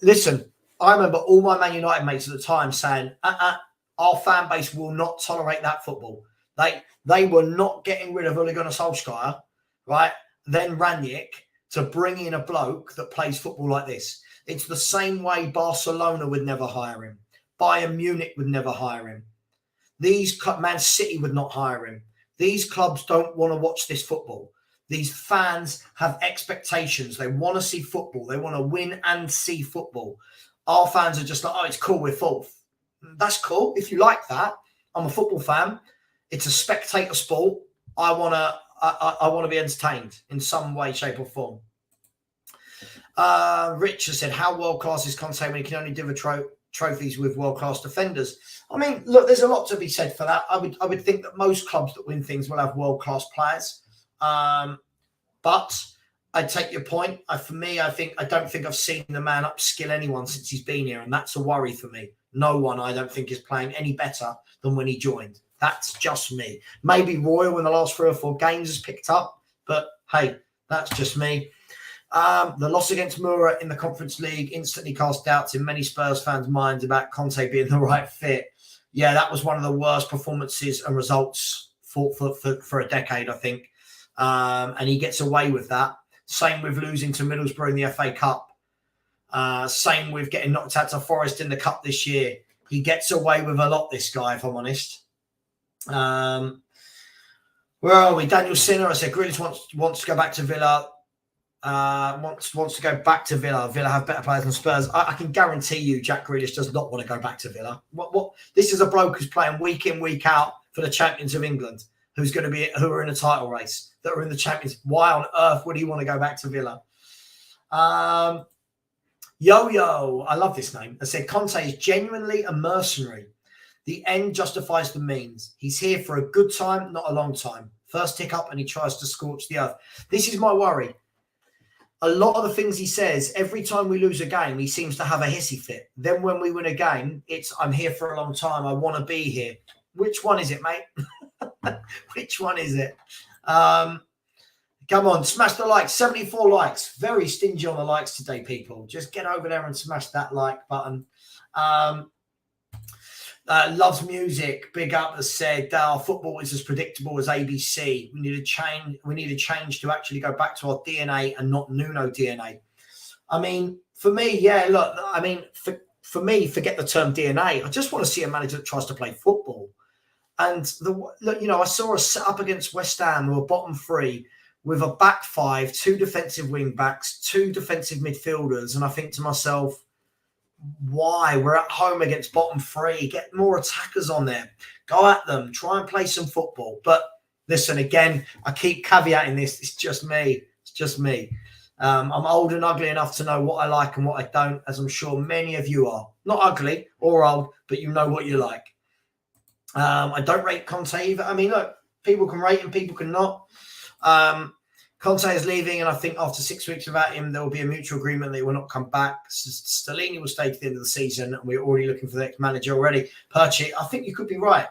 Listen, I remember all my Man United mates at the time saying, our fan base will not tolerate that football. They were not getting rid of Ole Gunnar Solskjaer, right? Then Ranić to bring in a bloke that plays football like this. It's the same way Barcelona would never hire him. Bayern Munich would never hire him. Man City would not hire him. These clubs don't want to watch this football. These fans have expectations. They want to see football. They want to win and see football. Our fans are just like, oh, it's cool, we're fourth. That's cool. If you like that, I'm a football fan. It's a spectator sport. I want to be entertained in some way, shape, or form. Richard said, how world-class is Conte when he can only deliver trophies with world-class defenders? I mean, look, there's a lot to be said for that. I would think that most clubs that win things will have world-class players. But I take your point. For me, I don't think I've seen the man upskill anyone since he's been here, and that's a worry for me. No one, I don't think, is playing any better than when he joined. That's just me. Maybe Royal in the last 3 or 4 games has picked up, but hey, that's just me. The loss against Mura in the Conference League instantly cast doubts in many Spurs fans' minds about Conte being the right fit. Yeah, that was one of the worst performances and results for a decade, I think. And he gets away with that. Same with losing to Middlesbrough in the FA Cup. Same with getting knocked out to Forest in the Cup this year. He gets away with a lot, this guy, if I'm honest. Where are we? Daniel Sinner, I said, Grealish wants to go back to Villa. Wants to go back to Villa. Villa have better players than Spurs. I can guarantee you Jack Grealish does not want to go back to Villa. What? This is a bloke who's playing week in, week out for the champions of England, who are in a title race, that are in the Champions. Why on earth would he want to go back to Villa? Yo, I love this name. I said, Conte is genuinely a mercenary. The end justifies the means. He's here for a good time, not a long time. First hiccup and he tries to scorch the earth. This is my worry. A lot of the things he says, every time we lose a game, he seems to have a hissy fit. Then when we win a game, it's, I'm here for a long time. I want to be here. Which one is it, mate? Which one is it? Come on, smash the like. 74 likes. Very stingy on the likes today, people. Just get over there and smash that like button. Loves music. Big up has said football is as predictable as ABC. We need a change. We need a change to actually go back to our DNA and not Nuno DNA. I mean, for me, yeah. Look, I mean, for me, forget the term DNA. I just want to see a manager that tries to play football. And look, you know, I saw us set up against West Ham, who were bottom 3, with a back 5, 2 defensive wing backs, 2 defensive midfielders, and I think to myself, why? We're at home against bottom 3. Get more attackers on there. Go at them. Try and play some football. But listen, again, I keep caveating this. It's just me. It's just me. I'm old and ugly enough to know what I like and what I don't, as I'm sure many of you are. Not ugly or old, but you know what you like. I don't rate Conte either. I mean, look, people can rate him, people can not. Conte is leaving, and I think after 6 weeks without him, there will be a mutual agreement that he will not come back. Stellini will stay to the end of the season, and we're already looking for the next manager already. Perchi, I think you could be right.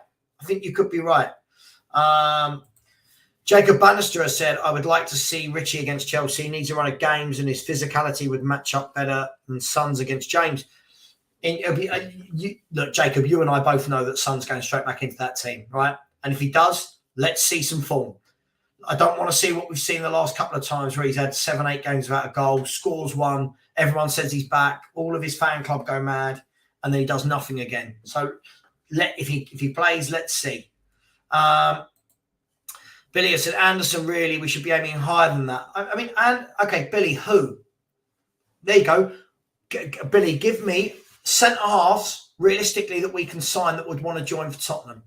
Jacob Bannister has said, I would like to see Richie against Chelsea. He needs a run of games, and his physicality would match up better than Son's against James. Look, Jacob, you and I both know that Son's going straight back into that team, right? And if he does, let's see some form. I don't want to see what we've seen the last couple of times where he's had 7-8 games without a goal, scores 1, everyone says he's back, all of his fan club go mad, and then he does nothing again. So if he plays, let's see. Billy has said, Anderson, really, we should be aiming higher than that. I mean, okay, Billy, who? There you go. Billy, give me centre-halves, realistically, that we can sign that would want to join for Tottenham.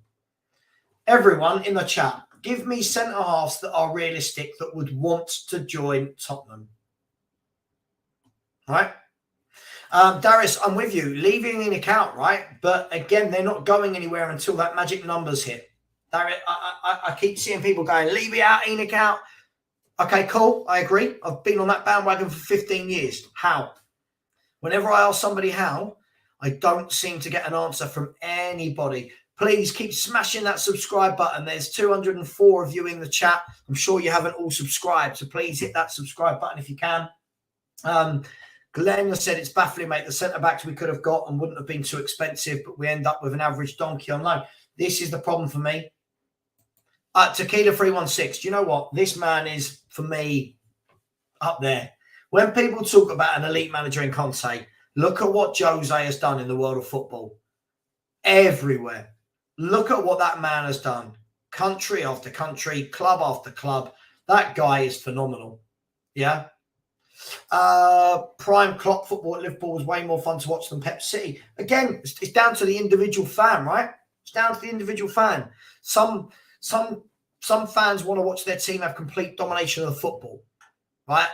Everyone in the chat, give me centre-halves that are realistic that would want to join Tottenham. Right? Darius, I'm with you. Leaving in account, right? But again, they're not going anywhere until that magic number's hit. Darius, I keep seeing people going, leave it out, in account. Okay, cool. I agree. I've been on that bandwagon for 15 years. How? Whenever I ask somebody how, I don't seem to get an answer from anybody. Please keep smashing that subscribe button. There's 204 of you in the chat. I'm sure you haven't all subscribed, so please hit that subscribe button if you can. Glenn has said it's baffling, mate. The centre-backs we could have got and wouldn't have been too expensive, but we end up with an average donkey on loan. This is the problem for me. Tequila 316. Do you know what? This man is, for me, up there. When people talk about an elite manager in Conte, look at what Jose has done in the world of football. Everywhere. Look at what that man has done. Country after country, club after club. That guy is phenomenal. Yeah. Prime Klopp football at Liverpool was way more fun to watch than Pep City. Again, it's down to the individual fan, right? It's down to the individual fan. Some fans want to watch their team have complete domination of the football, right?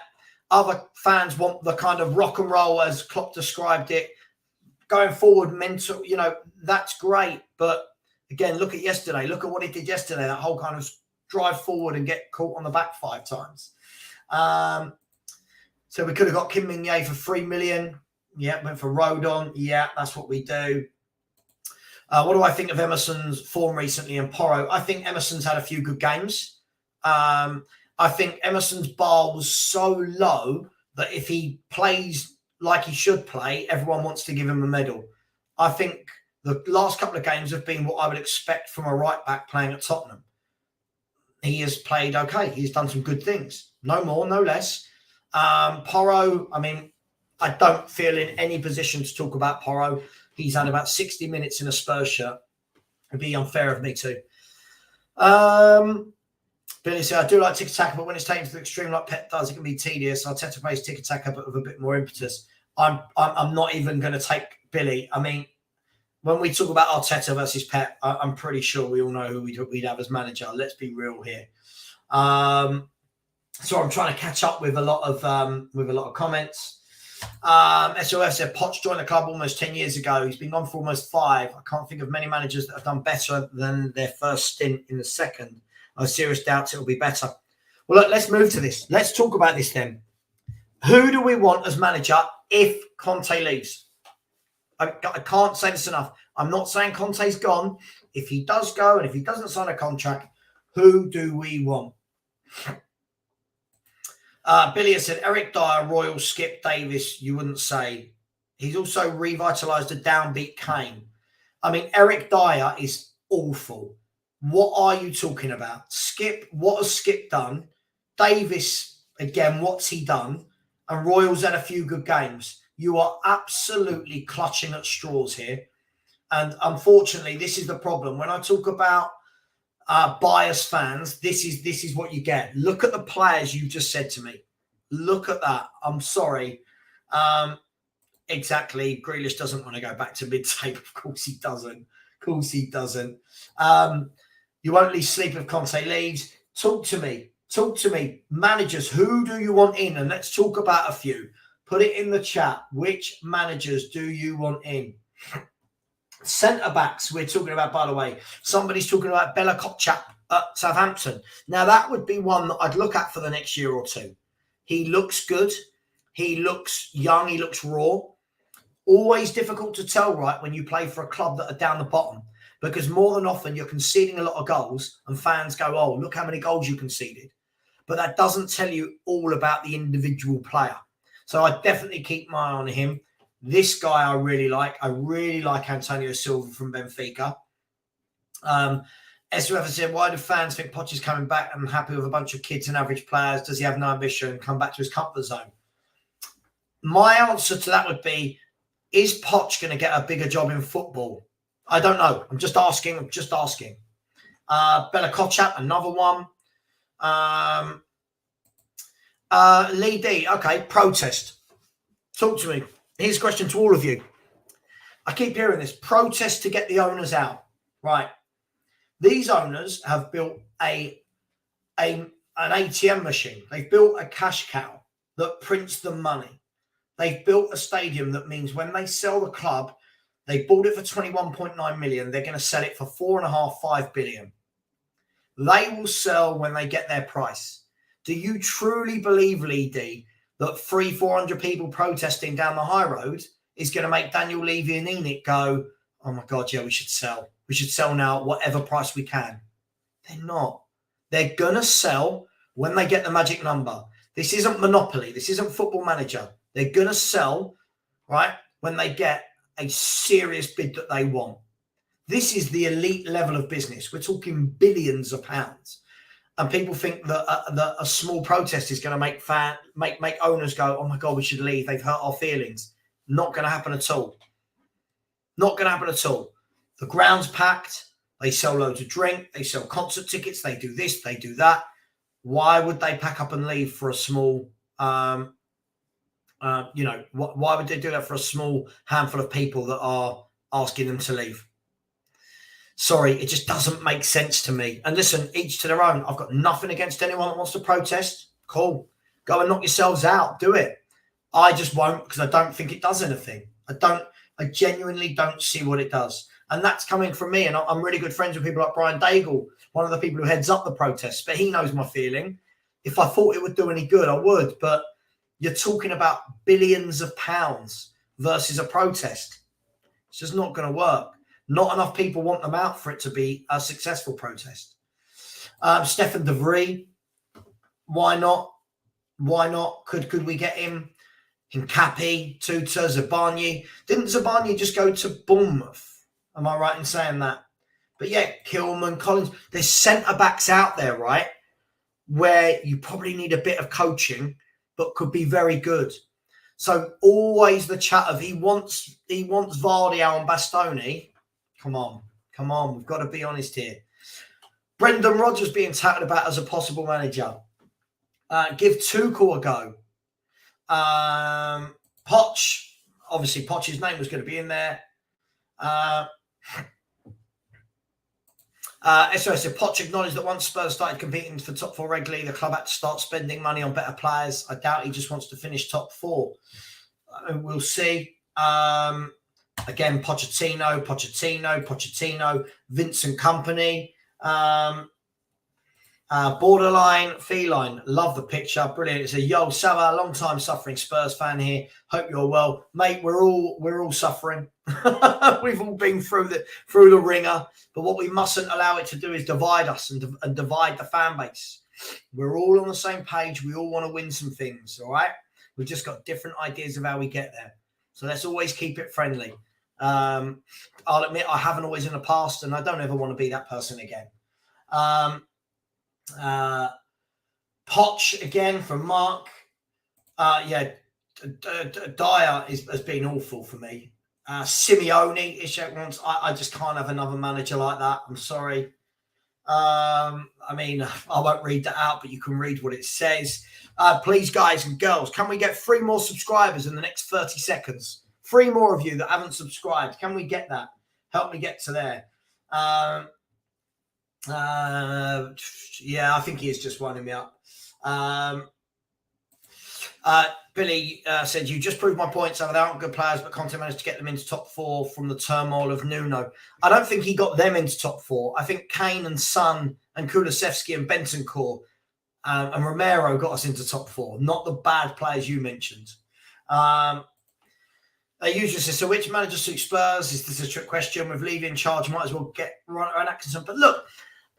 Other fans want the kind of rock and roll, as Klopp described it, going forward, mental. That's great. But again, look at yesterday. Look at what he did yesterday. That whole kind of drive forward and get caught on the back 5 times. So we could have got Kim Min-jae for 3 million. Yeah, went for Rodon. Yeah, that's what we do. What do I think of Emerson's form recently and Porro? I think Emerson's had a few good games. I think Emerson's bar was so low that if he plays like he should play, everyone wants to give him a medal. I think the last couple of games have been what I would expect from a right back playing at Tottenham. He has played okay. He's done some good things. No more, no less. Porro, I don't feel in any position to talk about Porro. He's had about 60 minutes in a Spurs shirt. It'd be unfair of me too. Billy said, I do like tiki-taka, but when it's taken to the extreme like Pep does, it can be tedious. Arteta plays tiki-taka, but with a bit more impetus. I'm not even going to take Billy. When we talk about Arteta versus Pep, I'm pretty sure we all know who we'd have as manager. Let's be real here. So I'm trying to catch up with a lot of comments. SOF said Poch joined the club almost 10 years ago. He's been gone for almost 5. I can't think of many managers that have done better than their first stint in the second. I have serious doubts it will be better. Well, look, let's move to this. Let's talk about this then. Who do we want as manager if Conte leaves? I can't say this enough. I'm not saying Conte's gone. If he does go and if he doesn't sign a contract, who do we want? Billy has said, Eric Dyer, Royal, Skip Davis, you wouldn't say. He's also revitalised a downbeat Kane. Eric Dyer is awful. What are you talking about? Skip, what has Skip done? Davis, again, what's he done? And Royal's had a few good games. You are absolutely clutching at straws here. And unfortunately, this is the problem. When I talk about biased fans, this is what you get. Look at the players you just said to me. Look at that. I'm sorry. Exactly. Grealish doesn't want to go back to mid-table. Of course he doesn't. You won't lose sleep if Conte leaves. Talk to me. Managers, who do you want in? And let's talk about a few. Put it in the chat. Which managers do you want in? Centre-backs, we're talking about, by the way. Somebody's talking about Bella Kotchap at Southampton. Now, that would be one that I'd look at for the next year or two. He looks good. He looks young. He looks raw. Always difficult to tell, right, when you play for a club that are down the bottom. Because more than often, you're conceding a lot of goals and fans go, oh, look how many goals you conceded. But that doesn't tell you all about the individual player. So I definitely keep my eye on him. This guy I really like. I really like Antonio Silva from Benfica. SOF said, why do fans think Poch is coming back and happy with a bunch of kids and average players? Does he have no ambition? Come back to his comfort zone? My answer to that would be, is Poch going to get a bigger job in football? I don't know. I'm just asking. Bella Kotchap, another one. Lee D. Okay, protest. Talk to me. Here's a question to all of you. I keep hearing this. Protest to get the owners out. Right. These owners have built an ATM machine. They've built a cash cow that prints the money. They've built a stadium that means when they sell the club, they bought it for 21.9 million. They're going to sell it for 4.5, 5 billion. They will sell when they get their price. Do you truly believe, Lee D, that 300-400 people protesting down the high road is going to make Daniel Levy and Enoch go, oh my God, yeah, we should sell. We should sell now at whatever price we can. They're not. They're going to sell when they get the magic number. This isn't Monopoly. This isn't Football Manager. They're going to sell, right, when they get a serious bid that they want. This is the elite level of business. We're talking billions of pounds. And people think that a small protest is going to make owners go, oh my God, we should leave. They've hurt our feelings. Not going to happen at all. Not going to happen at all. The ground's packed. They sell loads of drink. They sell concert tickets. They do this. They do that. Why would they pack up and leave for a small, why would they do that for a small handful of people that are asking them to leave? Sorry, it just doesn't make sense to me. And listen, each to their own. I've got nothing against anyone that wants to protest. Cool. Go and knock yourselves out. Do it. I just won't, because I don't think it does anything. I genuinely don't see what it does. And that's coming from me. And I'm really good friends with people like Brian Daigle, one of the people who heads up the protests. But he knows my feeling. If I thought it would do any good, I would. But you're talking about billions of pounds versus a protest. It's just not going to work. Not enough people want them out for it to be a successful protest. Stefan De Vrij, why not? Why not? Could we get him? Hincapi, Tuta, Zabarnyi. Didn't Zabarnyi just go to Bournemouth? Am I right in saying that? But yeah, Kilman, Collins. There's centre-backs out there, right, where you probably need a bit of coaching, but could be very good. So always the chat of he wants Vardy and Bastoni. Come on. We've got to be honest here. Brendan Rodgers being touted about as a possible manager. Give Tuchel a go. Poch, obviously Poch's name was going to be in there. So Poch acknowledged that once Spurs started competing for top four regularly, the club had to start spending money on better players. I doubt he just wants to finish top four. We'll see. Again, Pochettino, Vincent Kompany, borderline, feline. Love the picture. Brilliant. It's a yo, Sava, long time suffering Spurs fan here. Hope you're well. Mate, we're all suffering. We've all been through the ringer. But what we mustn't allow it to do is divide us and divide the fan base. We're all on the same page. We all want to win some things, all right? We've just got different ideas of how we get there. So let's always keep it friendly. I'll admit I haven't always in the past, and I don't ever want to be that person again. Poch again from Mark. Dyer has been awful for me. Simeone, Ishak wants. I just can't have another manager like that. I'm sorry. I won't read that out, but you can read what it says. Please, guys and girls, can we get 3 more subscribers in the next 30 seconds? 3 more of you that haven't subscribed. Can we get that? Help me get to there. I think he is just winding me up. Billy said, you just proved my point. Some of them aren't good players, but Conte managed to get them into top 4 from the turmoil of Nuno. I don't think he got them into top 4. I think Kane and Son and Kulusevski and Bentancur and Romero got us into top 4, not the bad players you mentioned. They usually say, so which manager suits Spurs? Is this a trick question? With Levy in charge, might as well get Ron Atkinson. But look,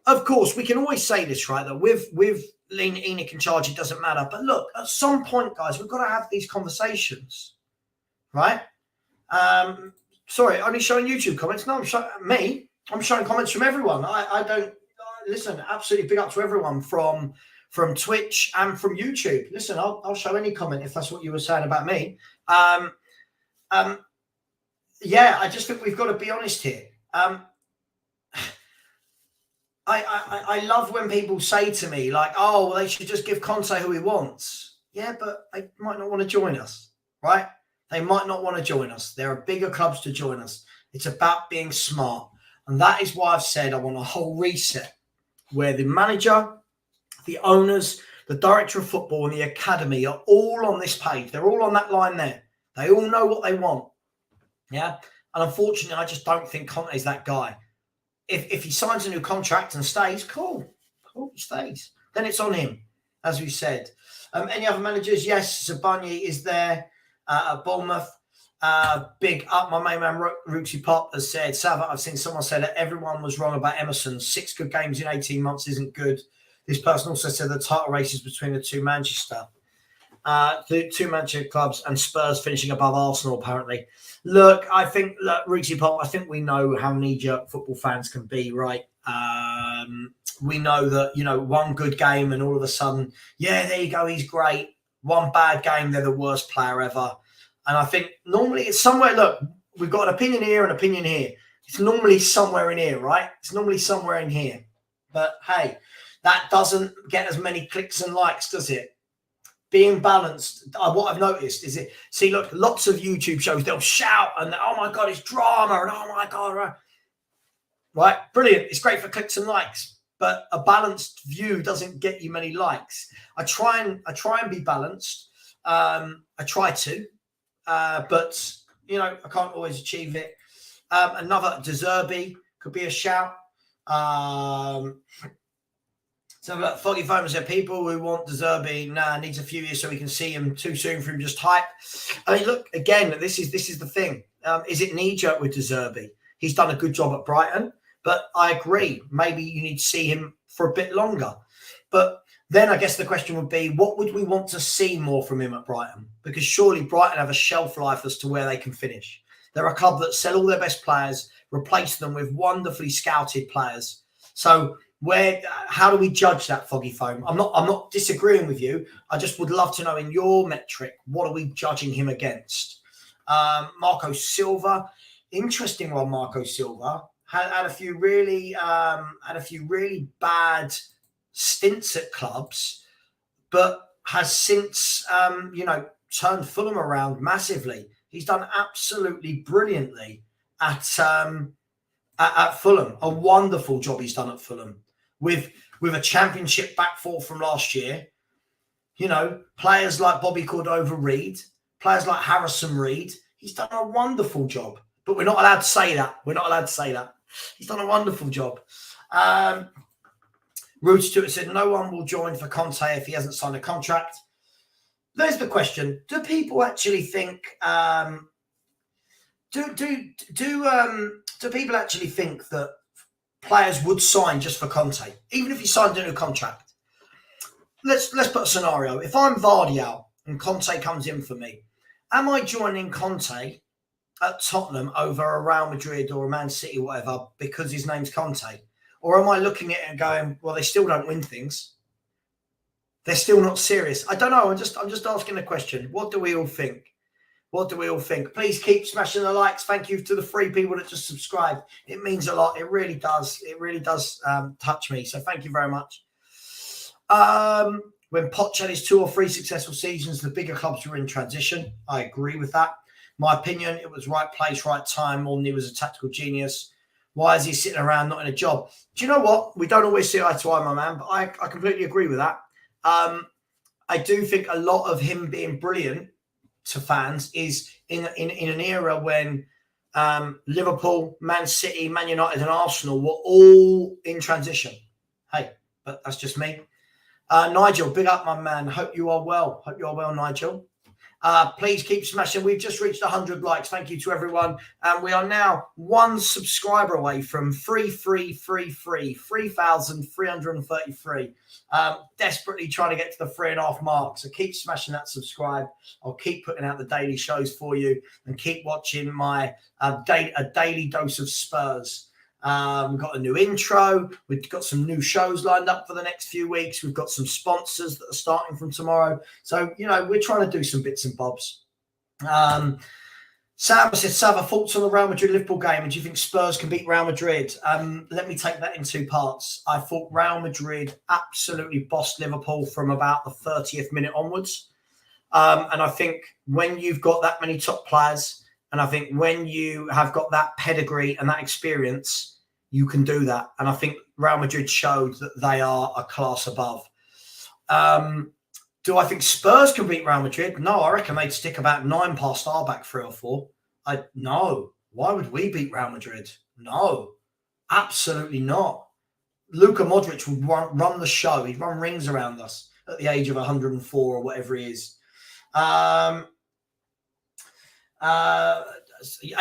of course, we can always say this, right? That with Enoch in charge, it doesn't matter. But look, at some point, guys, we've got to have these conversations, right? Sorry, only showing YouTube comments. No, I'm showing comments from everyone. I don't listen. Absolutely big up to everyone from Twitch and from YouTube. Listen, I'll show any comment if that's what you were saying about me. I just think we've got to be honest here. I love when people say to me, like, oh, well, they should just give Conte who he wants. Yeah, but they might not want to join us, right? They might not want to join us. There are bigger clubs to join us. It's about being smart. And that is why I've said I want a whole reset where the manager, the owners, the director of football and the academy are all on this page. They're all on that line there. They all know what they want. Yeah. And unfortunately, I just don't think Conte is that guy. If he signs a new contract and stays, cool, he stays. Then it's on him, as we said. Any other managers? Yes, Zabarnyi is there at Bournemouth. Big up. My main man, Rootsy Pop, has said, Sava, I've seen someone say that everyone was wrong about Emerson. 6 good games in 18 months isn't good. This person also said the title races between the two Manchester clubs and Spurs finishing above Arsenal, apparently. Look, Rootsy Pop, I think we know how knee-jerk football fans can be, right? We know that, one good game and all of a sudden, yeah, there you go, he's great. One bad game, they're the worst player ever. And I think normally it's somewhere, look, we've got an opinion here and an opinion here. It's normally somewhere in here, right? It's normally somewhere in here. But hey, that doesn't get as many clicks and likes, does it? Being balanced, what I've noticed is see, look, lots of YouTube shows, they'll shout and, oh my God, it's drama, and oh my God, right? Brilliant. It's great for clicks and likes, but a balanced view doesn't get you many likes. I try and be balanced. I try to, but you know, I can't always achieve it. Another De Zerbi could be a shout. So look, Foggy Foam said people who want De Zerbi, needs a few years so we can see him. Too soon for him, just hype. I mean, look, again, this is the thing. Is it knee-jerk with De Zerbi? He's done a good job at Brighton, but I agree. Maybe you need to see him for a bit longer. But then I guess the question would be, what would we want to see more from him at Brighton? Because surely Brighton have a shelf life as to where they can finish. They're a club that sell all their best players, replace them with wonderfully scouted players. So how do we judge that, Foggy Foam? I'm not disagreeing with you. I just would love to know, in your metric, what are we judging him against? Marco Silva, interesting one. Marco Silva had a few really bad stints at clubs, but has since turned Fulham around massively. He's done absolutely brilliantly at Fulham. A wonderful job he's done at Fulham with a championship back four from last year. You know, players like Bobby Cordova-Reid, players like Harrison Reed. He's done a wonderful job, but we're not allowed to say that. He's done a wonderful job. Rude Stewart said no one will join for Conte if he hasn't signed a contract. There's the question: do people actually think? Do people actually think that players would sign just for Conte, even if he signed a new contract? Let's put a scenario. If I'm Vardial and Conte comes in for me, am I joining Conte at Tottenham over a Real Madrid or a Man City, whatever, because his name's Conte? Or am I looking at it and going, well, they still don't win things. They're still not serious. I don't know. I'm just asking a question. What do we all think? Please keep smashing the likes. Thank you to the 3 people that just subscribed. It means a lot. It really does. It really does touch me. So thank you very much. When Poch had his 2 or 3 successful seasons, the bigger clubs were in transition. I agree with that. My opinion, it was right place, right time. Omni was a tactical genius. Why is he sitting around not in a job? Do you know what? We don't always see eye to eye, my man, but I completely agree with that. I do think a lot of him being brilliant to fans is in an era when Liverpool, Man City, Man United and Arsenal were all in transition. Hey, but that's just me. Nigel, big up, my man. Hope you are well. Nigel. Please keep smashing. We've just reached 100 likes. Thank you to everyone. And we are now 1 subscriber away from 3,333. Desperately trying to get to the 3.5 mark. So keep smashing that subscribe. I'll keep putting out the daily shows for you and keep watching my a daily dose of Spurs. We've got a new intro. We've got some new shows lined up for the next few weeks. We've got some sponsors that are starting from tomorrow. So, you know, we're trying to do some bits and bobs. Sam said, Sava, thoughts on the Real Madrid-Liverpool game? And do you think Spurs can beat Real Madrid? Let me take that in 2 parts. I thought Real Madrid absolutely bossed Liverpool from about the 30th minute onwards. And I think when you've got that many top players, and I think when you have got that pedigree and that experience, you can do that. And I think Real Madrid showed that they are a class above. Do I think Spurs can beat Real Madrid? No, I reckon they'd stick about 9 past our back 3 or 4. No. Why would we beat Real Madrid? No, absolutely not. Luka Modric would run the show. He'd run rings around us at the age of 104 or whatever he is. I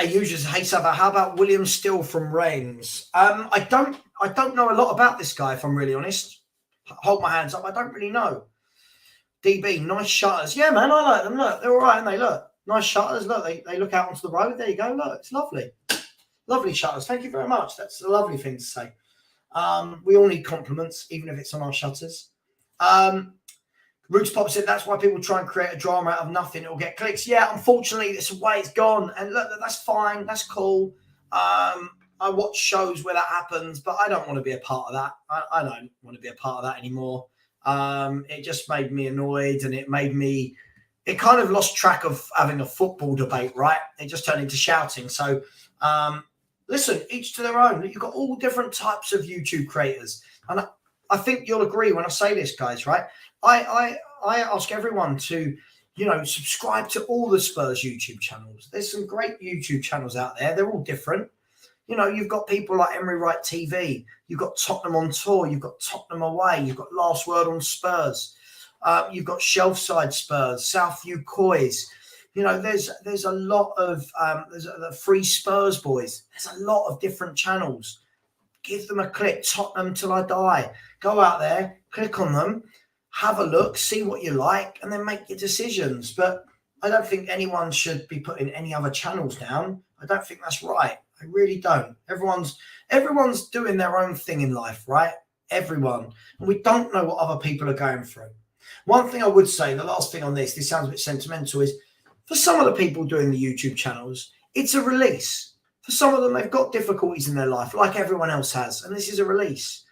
usually say, hey Sava, how about William Still from Reims? I don't know a lot about this guy, if I'm really honest. Hold my hands up. I don't really know. DB, nice shutters. Yeah, man, I like them. Look, they're all right, and they look nice shutters. Look, they look out onto the road. There you go. Look, it's lovely. Lovely shutters. Thank you very much. That's a lovely thing to say. We all need compliments, even if it's on our shutters. Roots Pop said that's why people try and create a drama out of nothing. It'll get clicks. Yeah, unfortunately, it's the way it's gone. And look, that's fine. That's cool. I I watch shows where that happens, but I don't want to be a part of that. I don't want to be a part of that anymore. It just made me annoyed, and it kind of lost track of having a football debate, right? It just turned into shouting. So, listen, each to their own. You've got all different types of YouTube creators. And I think you'll agree when I say this, guys, right? I ask everyone to, subscribe to all the Spurs YouTube channels. There's some great YouTube channels out there. They're all different. You've got people like Emery Wright TV. You've got Tottenham on Tour. You've got Tottenham Away. You've got Last Word on Spurs. You've got Shelfside Spurs, Southview Coys. There's a lot of there's the Free Spurs Boys. There's a lot of different channels. Give them a click. Tottenham Till I Die. Go out there, click on them, have a look, see what you like, and then make your decisions. But I don't think anyone should be putting any other channels down. I don't think that's right. I really don't. Everyone's doing their own thing in life, right? Everyone. And we don't know what other people are going through. One thing I would say, the last thing on this sounds a bit sentimental, is for some of the people doing the YouTube channels, it's a release. For some of them, they've got difficulties in their life, like everyone else has, and this is a release.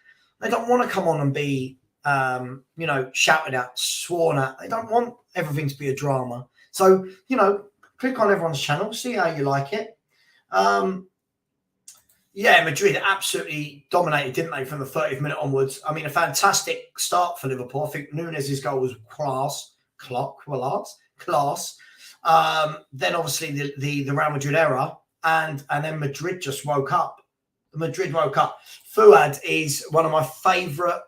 They don't want to come on and be, shouted at, sworn at. They don't want everything to be a drama. So, click on everyone's channel, see how you like it. Madrid absolutely dominated, didn't they, from the 30th minute onwards? I mean, a fantastic start for Liverpool. I think Núñez's goal was class. Then obviously the Real Madrid error, and then Madrid just woke up. Madrid woke up. Fuad is one of my favorite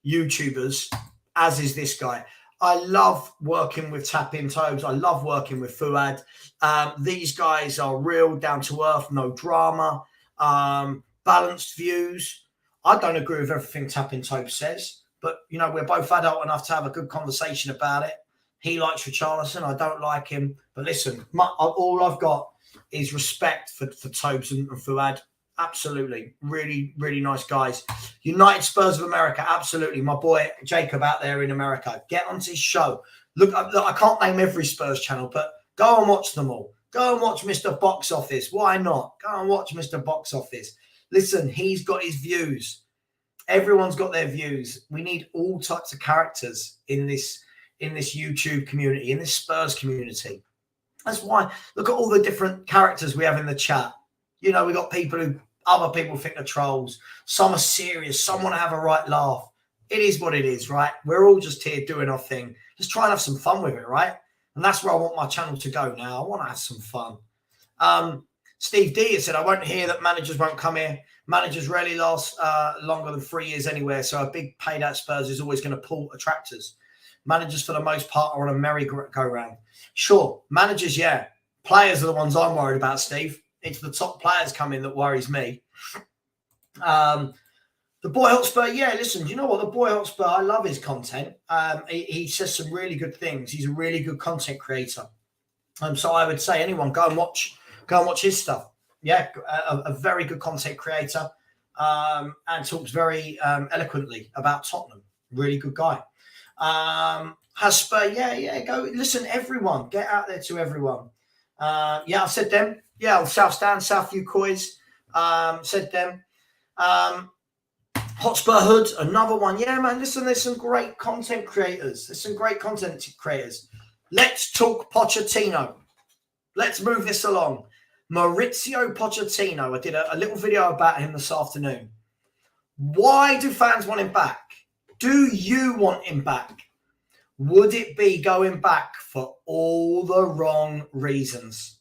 YouTubers, as is this guy. I love working with Tap In Tobes. I love working with Fuad. These guys are real, down to earth, no drama, balanced views. I don't agree with everything Tap In Tobes says, but, we're both adult enough to have a good conversation about it. He likes Richarlison. I don't like him. But listen, all I've got is respect for Tobes and Fuad. Absolutely. Really, really nice guys. United Spurs of America. Absolutely. My boy Jacob out there in America. Get onto his show. Look, I can't name every Spurs channel, but go and watch them all. Go and watch Mr. Box Office. Why not? Go and watch Mr. Box Office. Listen, he's got his views. Everyone's got their views. We need all types of characters in this YouTube community, in this Spurs community. That's why, look at all the different characters we have in the chat. We got people who other people think are trolls. Some are serious. Some want to have a right laugh. It is what it is, right? We're all just here doing our thing. Just try and have some fun with it, right? And that's where I want my channel to go now. I want to have some fun. Steve D has said, I won't hear that managers won't come here. Managers rarely last longer than 3 years anywhere. So a big paid out Spurs is always going to pull attractors. Managers, for the most part, are on a merry-go-round. Sure, managers, yeah. Players are the ones I'm worried about, Steve. It's the top players coming that worries me. The Boy Hotspur, yeah, listen, you know what? The Boy Hotspur, I love his content. He says some really good things. He's a really good content creator. So I would say anyone, go and watch his stuff. Yeah, a very good content creator, and talks very eloquently about Tottenham. Really good guy. Hotspur, yeah, go listen, everyone. Get out there to everyone. I've said them. Yeah, South Stand, Southview Coys, said them. Hotspur Hood, another one. Yeah, man, listen, there's some great content creators. Let's talk Pochettino. Let's move this along. Maurizio Pochettino. I did a little video about him this afternoon. Why do fans want him back? Do you want him back? Would it be going back for all the wrong reasons?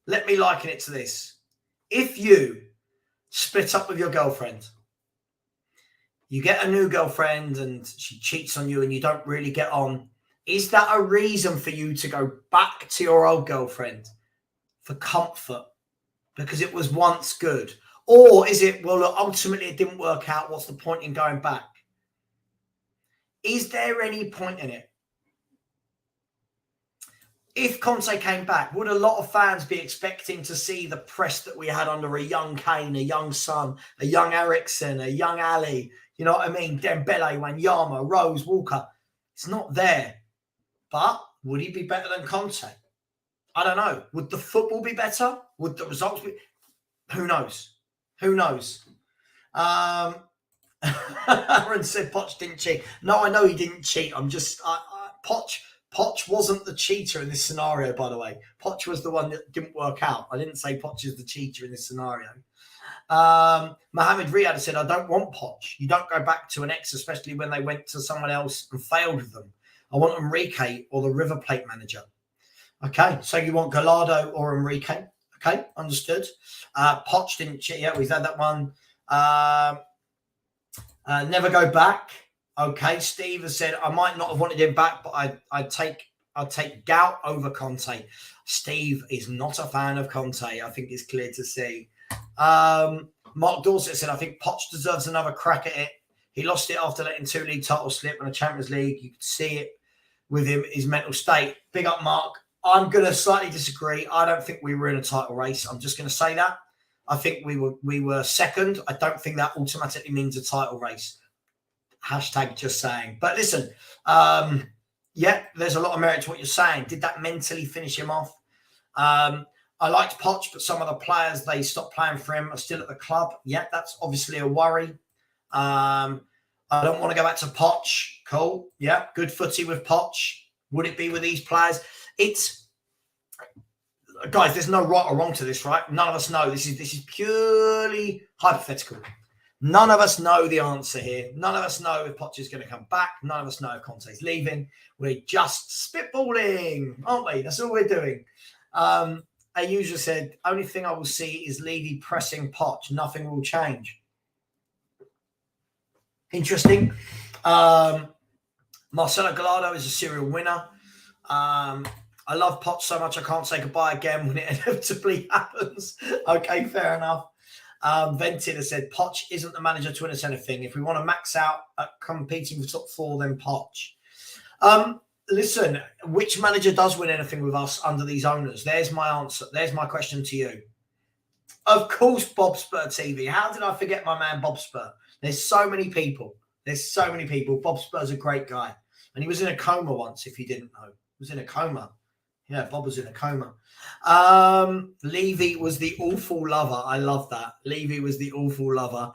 Let me liken it to this. If you split up with your girlfriend, you get a new girlfriend and she cheats on you and you don't really get on, is that a reason for you to go back to your old girlfriend for comfort because it was once good? Or is it, well, look, ultimately it didn't work out. What's the point in going back? Is there any point in it? If Conte came back, would a lot of fans be expecting to see the press that we had under a young Kane, a young Son, a young Eriksen, a young Ali, you know what I mean? Dembele, Wanyama, Rose, Walker. It's not there. But would he be better than Conte? I don't know. Would the football be better? Would the results be? Who knows? Who knows? Aaron said Poch didn't cheat. No, I know he didn't cheat. Poch wasn't the cheater in this scenario, by the way. Poch was the one that didn't work out. I didn't say Poch is the cheater in this scenario. Mohammed Riyad said, I don't want Poch. You don't go back to an ex, especially when they went to someone else and failed with them. I want Enrique or the River Plate manager. Okay, so you want Gallardo or Enrique. Okay, understood. Poch didn't cheat. Yeah, we've had that one. Never go back. Okay, Steve has said, I might not have wanted him back, but I'd take Gout over Conte. Steve is not a fan of Conte. I think it's clear to see. Mark Dorset said, I think Poch deserves another crack at it. He lost it after letting 2 league titles slip in the Champions League. You could see it with him, his mental state. Big up, Mark. I'm going to slightly disagree. I don't think we were in a title race. I'm just going to say that. I think we were second. I don't think that automatically means a title race. Hashtag just saying. But listen, yeah, there's a lot of merit to what you're saying. Did that mentally finish him off? I liked Poch, but some of the players, they stopped playing for him, are still at the club. Yeah, that's obviously a worry. I don't want to go back to Poch. Cool. Yeah, good footy with Poch. Would it be with these players? Guys, there's no right or wrong to this, right? None of us know. This is purely hypothetical. None of us know the answer here. None of us know if Poch is going to come back. None of us know if Conte's leaving. We're just spitballing, aren't we? That's all we're doing. A user said, only thing I will see is Levy pressing Poch. Nothing will change. Interesting. Marcelo Gallardo is a serial winner. I love Poch so much I can't say goodbye again when it inevitably happens. Okay, fair enough. Vented has said, Poch isn't the manager to win us anything. If we want to max out at competing for top 4, then Poch. Listen, which manager does win anything with us under these owners? There's my answer. There's my question to you. Of course, Bob Spur TV. How did I forget my man Bob Spur? There's so many people. Bob Spur's a great guy. And he was in a coma once, if you didn't know. He was in a coma. Yeah, Bob was in a coma. Levy was the awful lover. I love that. Levy was the awful lover.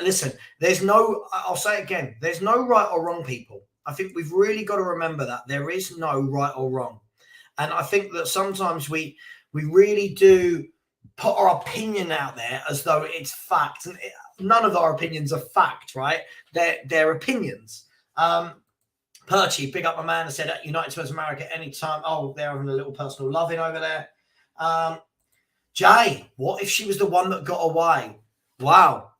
Listen, I'll say it again, there's no right or wrong, people. I think we've really got to remember that. There is no right or wrong. And I think that sometimes we really do put our opinion out there as though it's fact. And none of our opinions are fact, right? They're opinions. Perchy, big up my man, I said at United Spurs America anytime. Oh, they're having a little personal loving over there. Jay, what if she was the one that got away? Wow.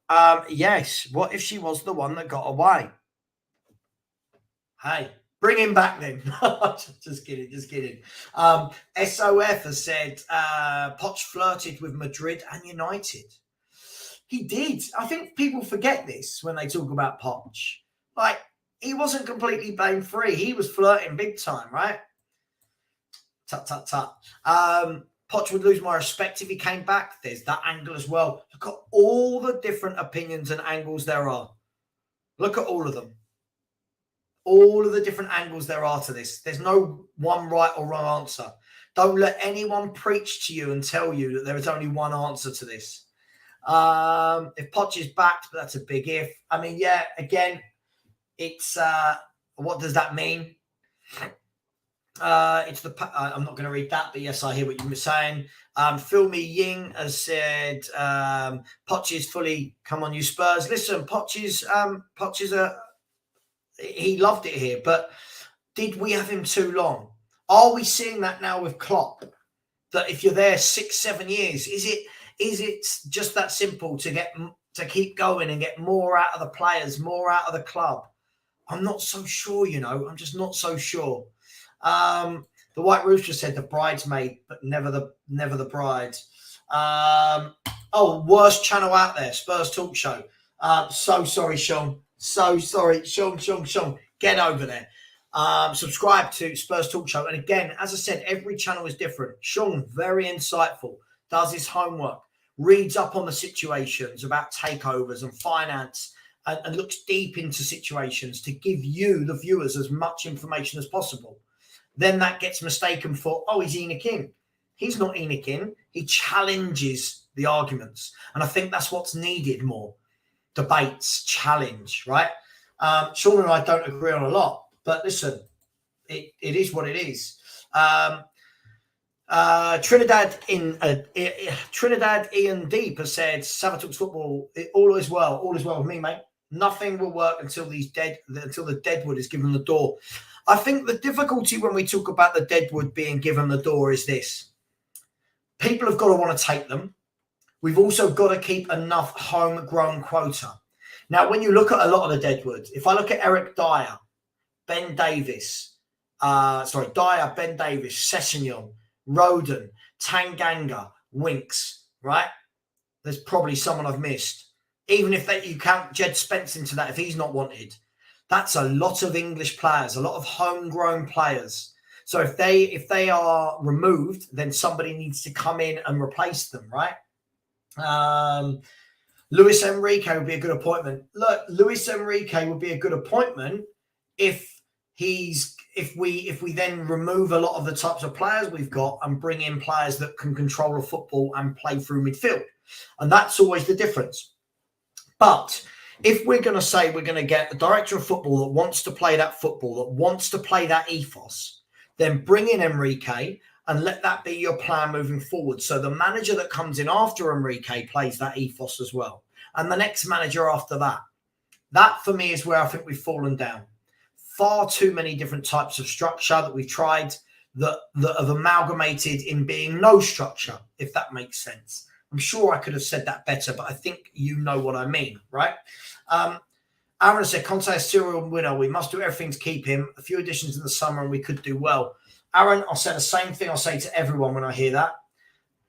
Yes, what if she was the one that got away? Hey, bring him back then. just kidding. SOF has said Poch flirted with Madrid and United. He did. I think people forget this when they talk about Poch. Like, he wasn't completely blame-free. He was flirting big time, right? Tut. Poch would lose my respect if he came back. There's that angle as well. Look at all the different opinions and angles there are. Look at all of them. All of the different angles there are to this. There's no one right or wrong answer. Don't let anyone preach to you and tell you that there is only one answer to this. If Poch is backed, but that's a big if. I mean, yeah, again, it's what does that mean? I'm not going to read that, but yes, I hear what you were saying. Phil Me Ying has said Poch is fully come on you Spurs. Listen, Poch is he loved it here, but did we have him too long? Are we seeing that now with Klopp? That if you're there 6-7 years, is it just that simple to keep going and get more out of the players, more out of the club? I'm not so sure, I'm just not so sure. The White Rooster said the bridesmaid, but never the bride. Worst channel out there, Spurs Talk Show. So sorry, Sean. So sorry, Sean. Get over there. Subscribe to Spurs Talk Show. And again, as I said, every channel is different. Sean, very insightful, does his homework, reads up on the situations about takeovers and finance, and looks deep into situations to give you, the viewers, as much information as possible. then that gets mistaken for, oh, he's Enoch In. He's not Enoch In. He challenges the arguments. And I think that's what's needed more. Debates, challenge, right? Sean and I don't agree on a lot, but listen, it is what it is. Trinidad Ian Deep has said, Savage Talks Football, all is well with me, mate. Nothing will work until the deadwood is given the door. I think the difficulty when we talk about the deadwood being given the door is this. People have got to want to take them. We've also got to keep enough homegrown quota. Now, when you look at a lot of the deadwoods, if I look at Eric Dyer, Ben Davis, Ben Davis, Sessegnon, Roden, Tanganga, Winks, right? There's probably someone I've missed. Even if you count Jed Spence into that, if he's not wanted, that's a lot of English players, a lot of homegrown players. So if they are removed, then somebody needs to come in and replace them, right? Luis Enrique would be a good appointment. Look, Luis Enrique would be a good appointment if we then remove a lot of the types of players we've got and bring in players that can control the football and play through midfield. And that's always the difference. But if we're going to say we're going to get a director of football that wants to play that football, that wants to play that ethos, then bring in Enrique and let that be your plan moving forward. So the manager that comes in after Enrique plays that ethos as well. And the next manager after that. That, for me, is where I think we've fallen down. Far too many different types of structure that we've tried that have amalgamated in being no structure, if that makes sense. I'm sure I could have said that better, but I think you know what I mean, right? Aaron said, Conte is serial winner. We must do everything to keep him. A few additions in the summer and we could do well. Aaron, I'll say the same thing I'll say to everyone when I hear that.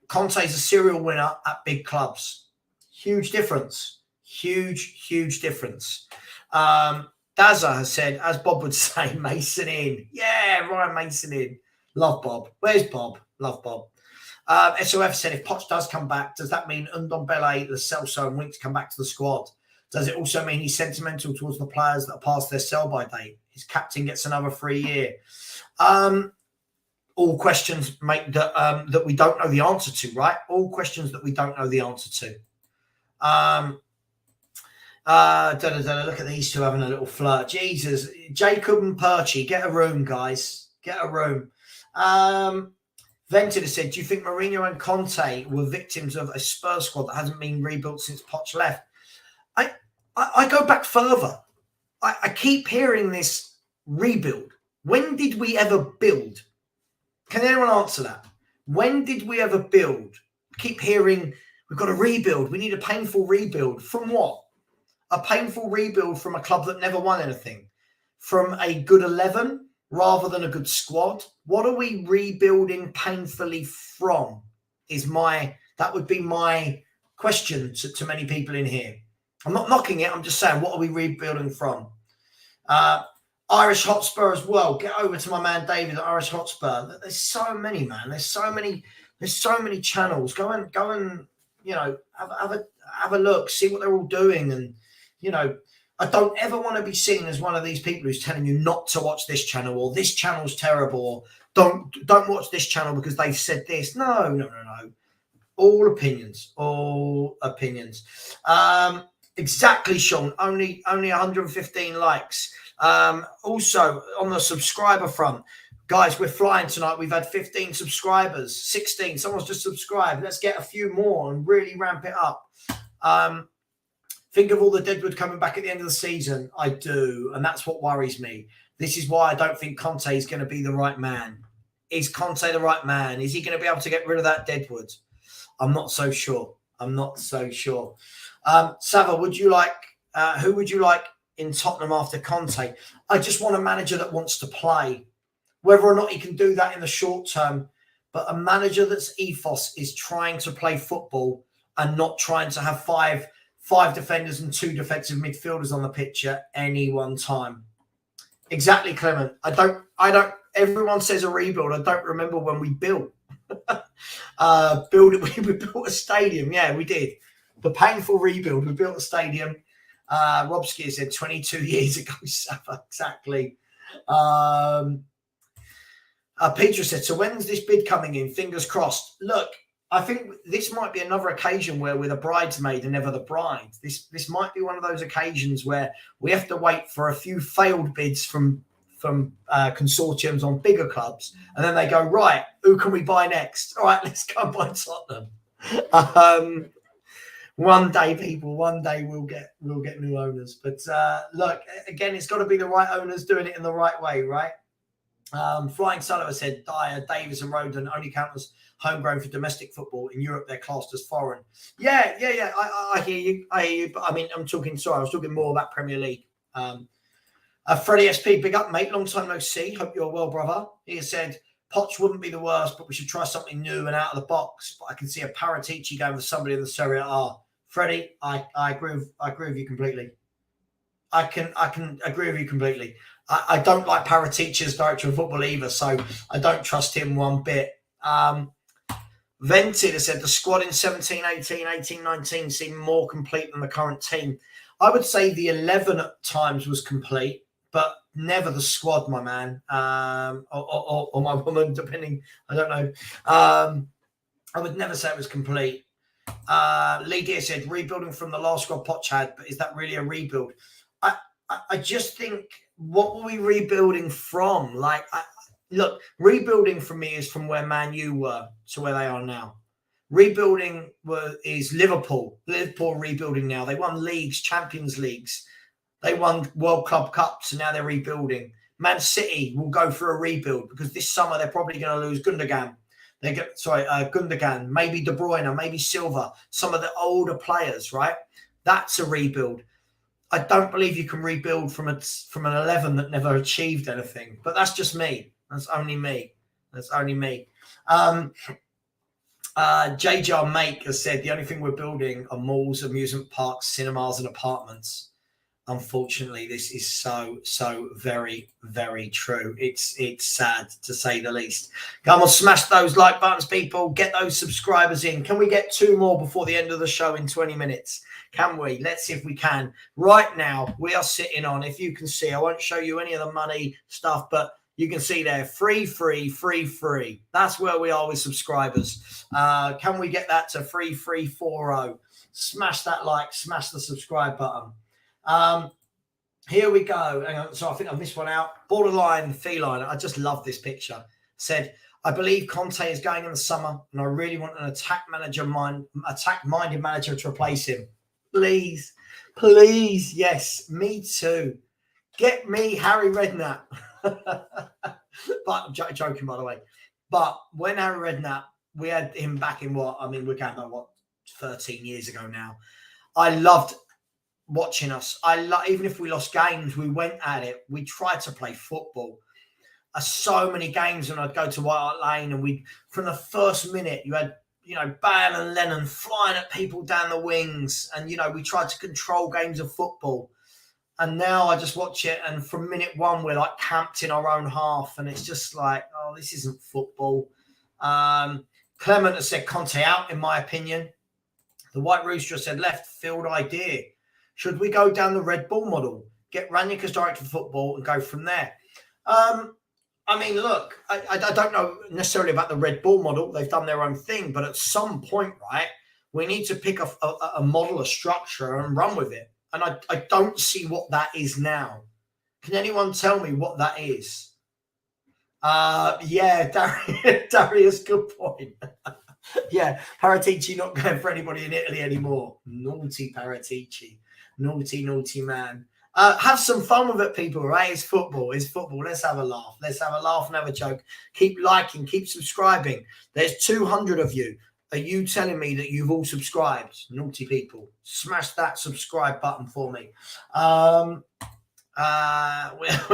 Conte is a serial winner at big clubs. Huge difference. Huge difference. Dazza has said, as Bob would say, Mason in. Yeah, Ryan Mason in. Love Bob. Where's Bob? Love Bob. SOF said, if Poch does come back, does that mean Ndombele, Lo Celso and Winks come back to the squad? Does it also mean he's sentimental towards the players that are past their sell-by date? His captain gets another 3 year. All questions that we don't know the answer to, right? All questions that we don't know the answer to. Look at these two having a little flirt. Jesus, Jacob and Perchy, get a room, guys. Get a room. Vented said, do you think Mourinho and Conte were victims of a Spurs squad that hasn't been rebuilt since Poch left? I go back further. I keep hearing this rebuild. When did we ever build? Can anyone answer that? When did we ever build? I keep hearing we've got to rebuild. We need a painful rebuild. From what? A painful rebuild from a club that never won anything. From a good 11 rather than a good squad. What are we rebuilding painfully from? That would be my question to many people in here. I'm not knocking it. I'm just saying, what are we rebuilding from? Irish Hotspur as well. Get over to my man David at Irish Hotspur. There's so many, man. There's so many channels. Go and have a look, see what they're all doing. And I don't ever want to be seen as one of these people who's telling you not to watch this channel or this channel's terrible or don't watch this channel because they've said this. No. All opinions. Exactly, Sean. Only 115 likes. Also, on the subscriber front, guys, we're flying tonight. We've had 15 subscribers, 16. Someone's just subscribed. Let's get a few more and really ramp it up. Think of all the deadwood coming back at the end of the season. I do, and that's what worries me. This is why I don't think Conte is going to be the right man. Is Conte the right man? Is he going to be able to get rid of that deadwood? I'm not so sure. Sava, who would you like in Tottenham after Conte? I just want a manager that wants to play. Whether or not he can do that in the short term, but a manager that's ethos is trying to play football and not trying to have five defenders and 2 defensive midfielders on the pitch at any one time. Exactly, Clement. I don't. Everyone says a rebuild. I don't remember when we built. We built a stadium. Yeah, we did. The painful rebuild. We built a stadium. Rob Skier said 22 years ago. Exactly. Peter said, so when's this bid coming in? Fingers crossed. Look, I think this might be another occasion where we're the bridesmaid and never the bride. This might be one of those occasions where we have to wait for a few failed bids from consortiums on bigger clubs, and then they go, right, who can we buy next? All right, let's go and buy Tottenham. One day, people, one day we'll get new owners. But look, again, it's got to be the right owners doing it in the right way, right? Flying Sullivan said, Dyer, Davis and Roden only count as homegrown for domestic football. In Europe, they're classed as foreign. Yeah. I hear you. But I mean, I was talking more about Premier League. Freddie SP, big up, mate. Long time no see. Hope you're well, brother. He said, Poch wouldn't be the worst, but we should try something new and out of the box. But I can see a Paratici going for somebody in the Serie A. Freddie, I agree with you completely. I can agree with you completely. I don't like Paratici as director of football either, so I don't trust him one bit. Vented has said the squad in 17-18, 18-19 seemed more complete than the current team. I would say the 11 at times was complete, but never the squad, my man, or my woman, depending. I don't know. I would never say it was complete. Lee Deere said rebuilding from the last squad Poch had, but is that really a rebuild? I just think, what were we rebuilding from? Look, rebuilding for me is from where Man U were to where they are now. Rebuilding is Liverpool. Liverpool rebuilding now. They won leagues, Champions Leagues. They won World Club Cups, and now they're rebuilding. Man City will go for a rebuild because this summer they're probably going to lose Gundogan. Gundogan, maybe De Bruyne, maybe Silva, some of the older players, right? That's a rebuild. I don't believe you can rebuild from an 11 that never achieved anything. But that's just me. That's only me. JJ Make has said the only thing we're building are malls, amusement parks, cinemas, and apartments. Unfortunately, this is so very, very true. It's sad, to say the least. Come on, smash those like buttons, people. Get those subscribers in. Can we get 2 more before the end of the show in 20 minutes? Can we? Let's see if we can. Right now, we are sitting on, if you can see, I won't show you any of the money stuff, but you can see there, free. That's where we are with subscribers. Can we get that to 3340? Smash that like, smash the subscribe button. Here we go. Hang on. So I think I missed one out. Borderline feline. I just love this picture. Said, I believe Conte is going in the summer, and I really want an attack-minded manager to replace him. Please. Yes, me too. Get me Harry Redknapp. But I'm joking, by the way. But when Harry Redknapp, we had him back in we're going back 13 years ago now. I loved watching us. Even if we lost games, we went at it. We tried to play football. So many games when I'd go to White Hart Lane, and from the first minute, you had Bale and Lennon flying at people down the wings, and we tried to control games of football. And now I just watch it, and from minute 1, we're like camped in our own half, and it's just like, oh, this isn't football. Clement has said Conte out, in my opinion. The White Rooster said left field idea. Should we go down the Red Bull model, get Ranić as director of football, and go from there? Look, I don't know necessarily about the Red Bull model. They've done their own thing, but at some point, right, we need to pick a model, a structure, and run with it. And I don't see what that is now. Can anyone tell me what that is? Darius, good point. Yeah, Paratici not going for anybody in Italy anymore. Naughty Paratici. Naughty man. Have some fun with it, people, right? It's football. Let's have a laugh. And have a joke. Keep liking, keep subscribing. There's 200 of you. Are you telling me that you've all subscribed? Naughty people. Smash that subscribe button for me. We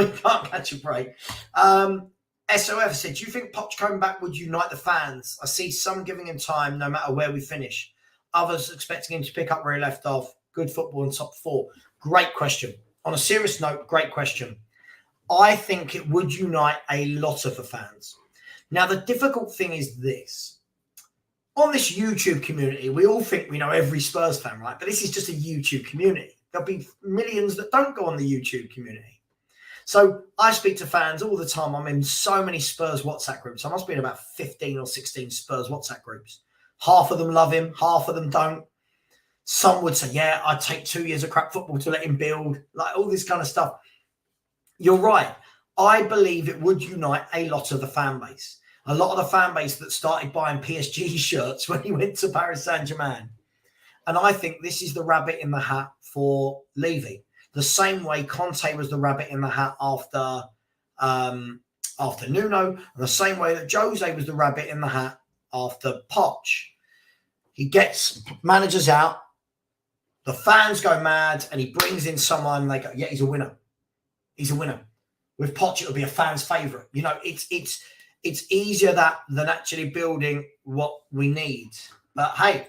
can't catch a break. SOF said, do you think Poch coming back would unite the fans? I see some giving him time no matter where we finish. Others expecting him to pick up where he left off. Good football in top 4. Great question. On a serious note, great question. I think it would unite a lot of the fans. Now, the difficult thing is this. On this YouTube community, we all think we know every Spurs fan, right? But this is just a YouTube community. There'll be millions that don't go on the YouTube community. So I speak to fans all the time. I'm in so many Spurs WhatsApp groups. I must be in about 15 or 16 Spurs WhatsApp groups. Half of them love him, half of them don't. Some would say, yeah, I'd take 2 years of crap football to let him build, like all this kind of stuff. You're right. I believe it would unite a lot of the fan base. A lot of the fan base that started buying PSG shirts when he went to Paris Saint-Germain. And I think this is the rabbit in the hat for Levy. The same way Conte was the rabbit in the hat after Nuno, and the same way that Jose was the rabbit in the hat after Poch. He gets managers out, the fans go mad, and he brings in someone, and they go, yeah, he's a winner. He's a winner. With Poch, it'll be a fan's favourite. You know, it's easier than actually building what we need. But hey,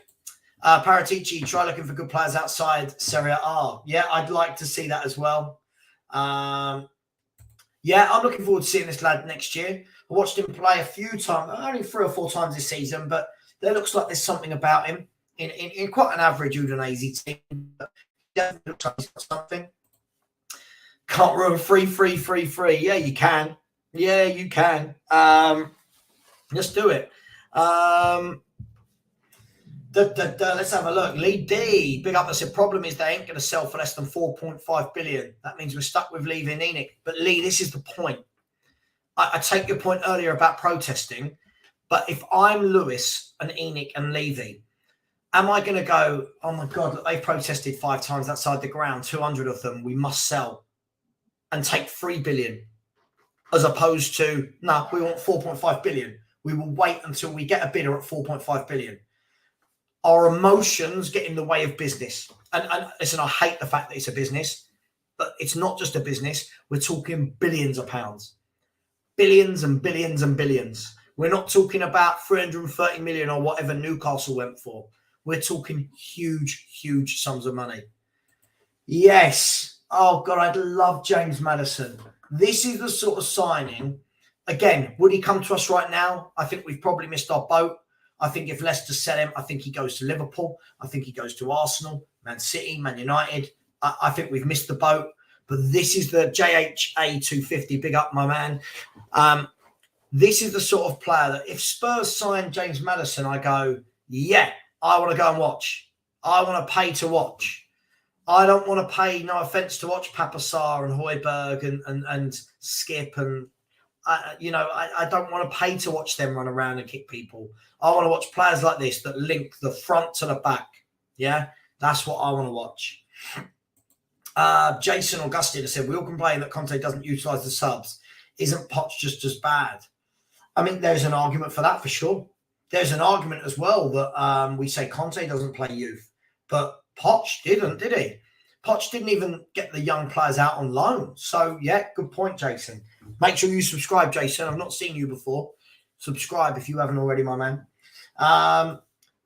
Paratici, try looking for good players outside Serie A. Yeah, I'd like to see that as well. Yeah, I'm looking forward to seeing this lad next year. I watched him play a few times, only 3 or 4 times this season, but there looks like there's something about him in quite an average Udinese team. But definitely looks like he's got something. Can't ruin free. Yeah, you can. Yeah, you can. Let's do it. Let's have a look. Lee D, big up. I said, problem is they ain't going to sell for less than 4.5 billion. That means we're stuck with Levy and ENIC. But Lee, this is the point. I take your point earlier about protesting, but if I'm Lewis and ENIC and Levy, am I going to go, oh my God, look, they've protested 5 times outside the ground, 200 of them, we must sell, and take 3 billion, as opposed to, no, we want 4.5 billion. We will wait until we get a bidder at 4.5 billion. Our emotions get in the way of business. And listen, I hate the fact that it's a business, but it's not just a business. We're talking billions of pounds. Billions and billions and billions. We're not talking about 330 million or whatever Newcastle went for. We're talking huge, huge sums of money. Yes. Oh, God, I'd love James Maddison. This is the sort of signing. Again, would he come to us right now? I think we've probably missed our boat. I think if Leicester sell him, I think he goes to Liverpool. I think he goes to Arsenal, Man City, Man United. I think we've missed the boat. But this is the JHA 250. Big up, my man. This is the sort of player that if Spurs sign James Maddison, I go, yeah, I want to go and watch. I want to pay to watch. I don't want to pay, no offence, to watch Papassar and Højbjerg and Skip and I don't want to pay to watch them run around and kick people. I want to watch players like this that link the front to the back. Yeah, that's what I want to watch. Jason Augustine has said, we all complain that Conte doesn't utilise the subs. Isn't Poch just as bad? I mean, there's an argument for that for sure. There's an argument as well that we say Conte doesn't play youth, but Poch didn't, did he? Poch didn't even get the young players out on loan. So, yeah, good point, Jason. Make sure you subscribe, Jason. I've not seen you before. Subscribe if you haven't already, my man.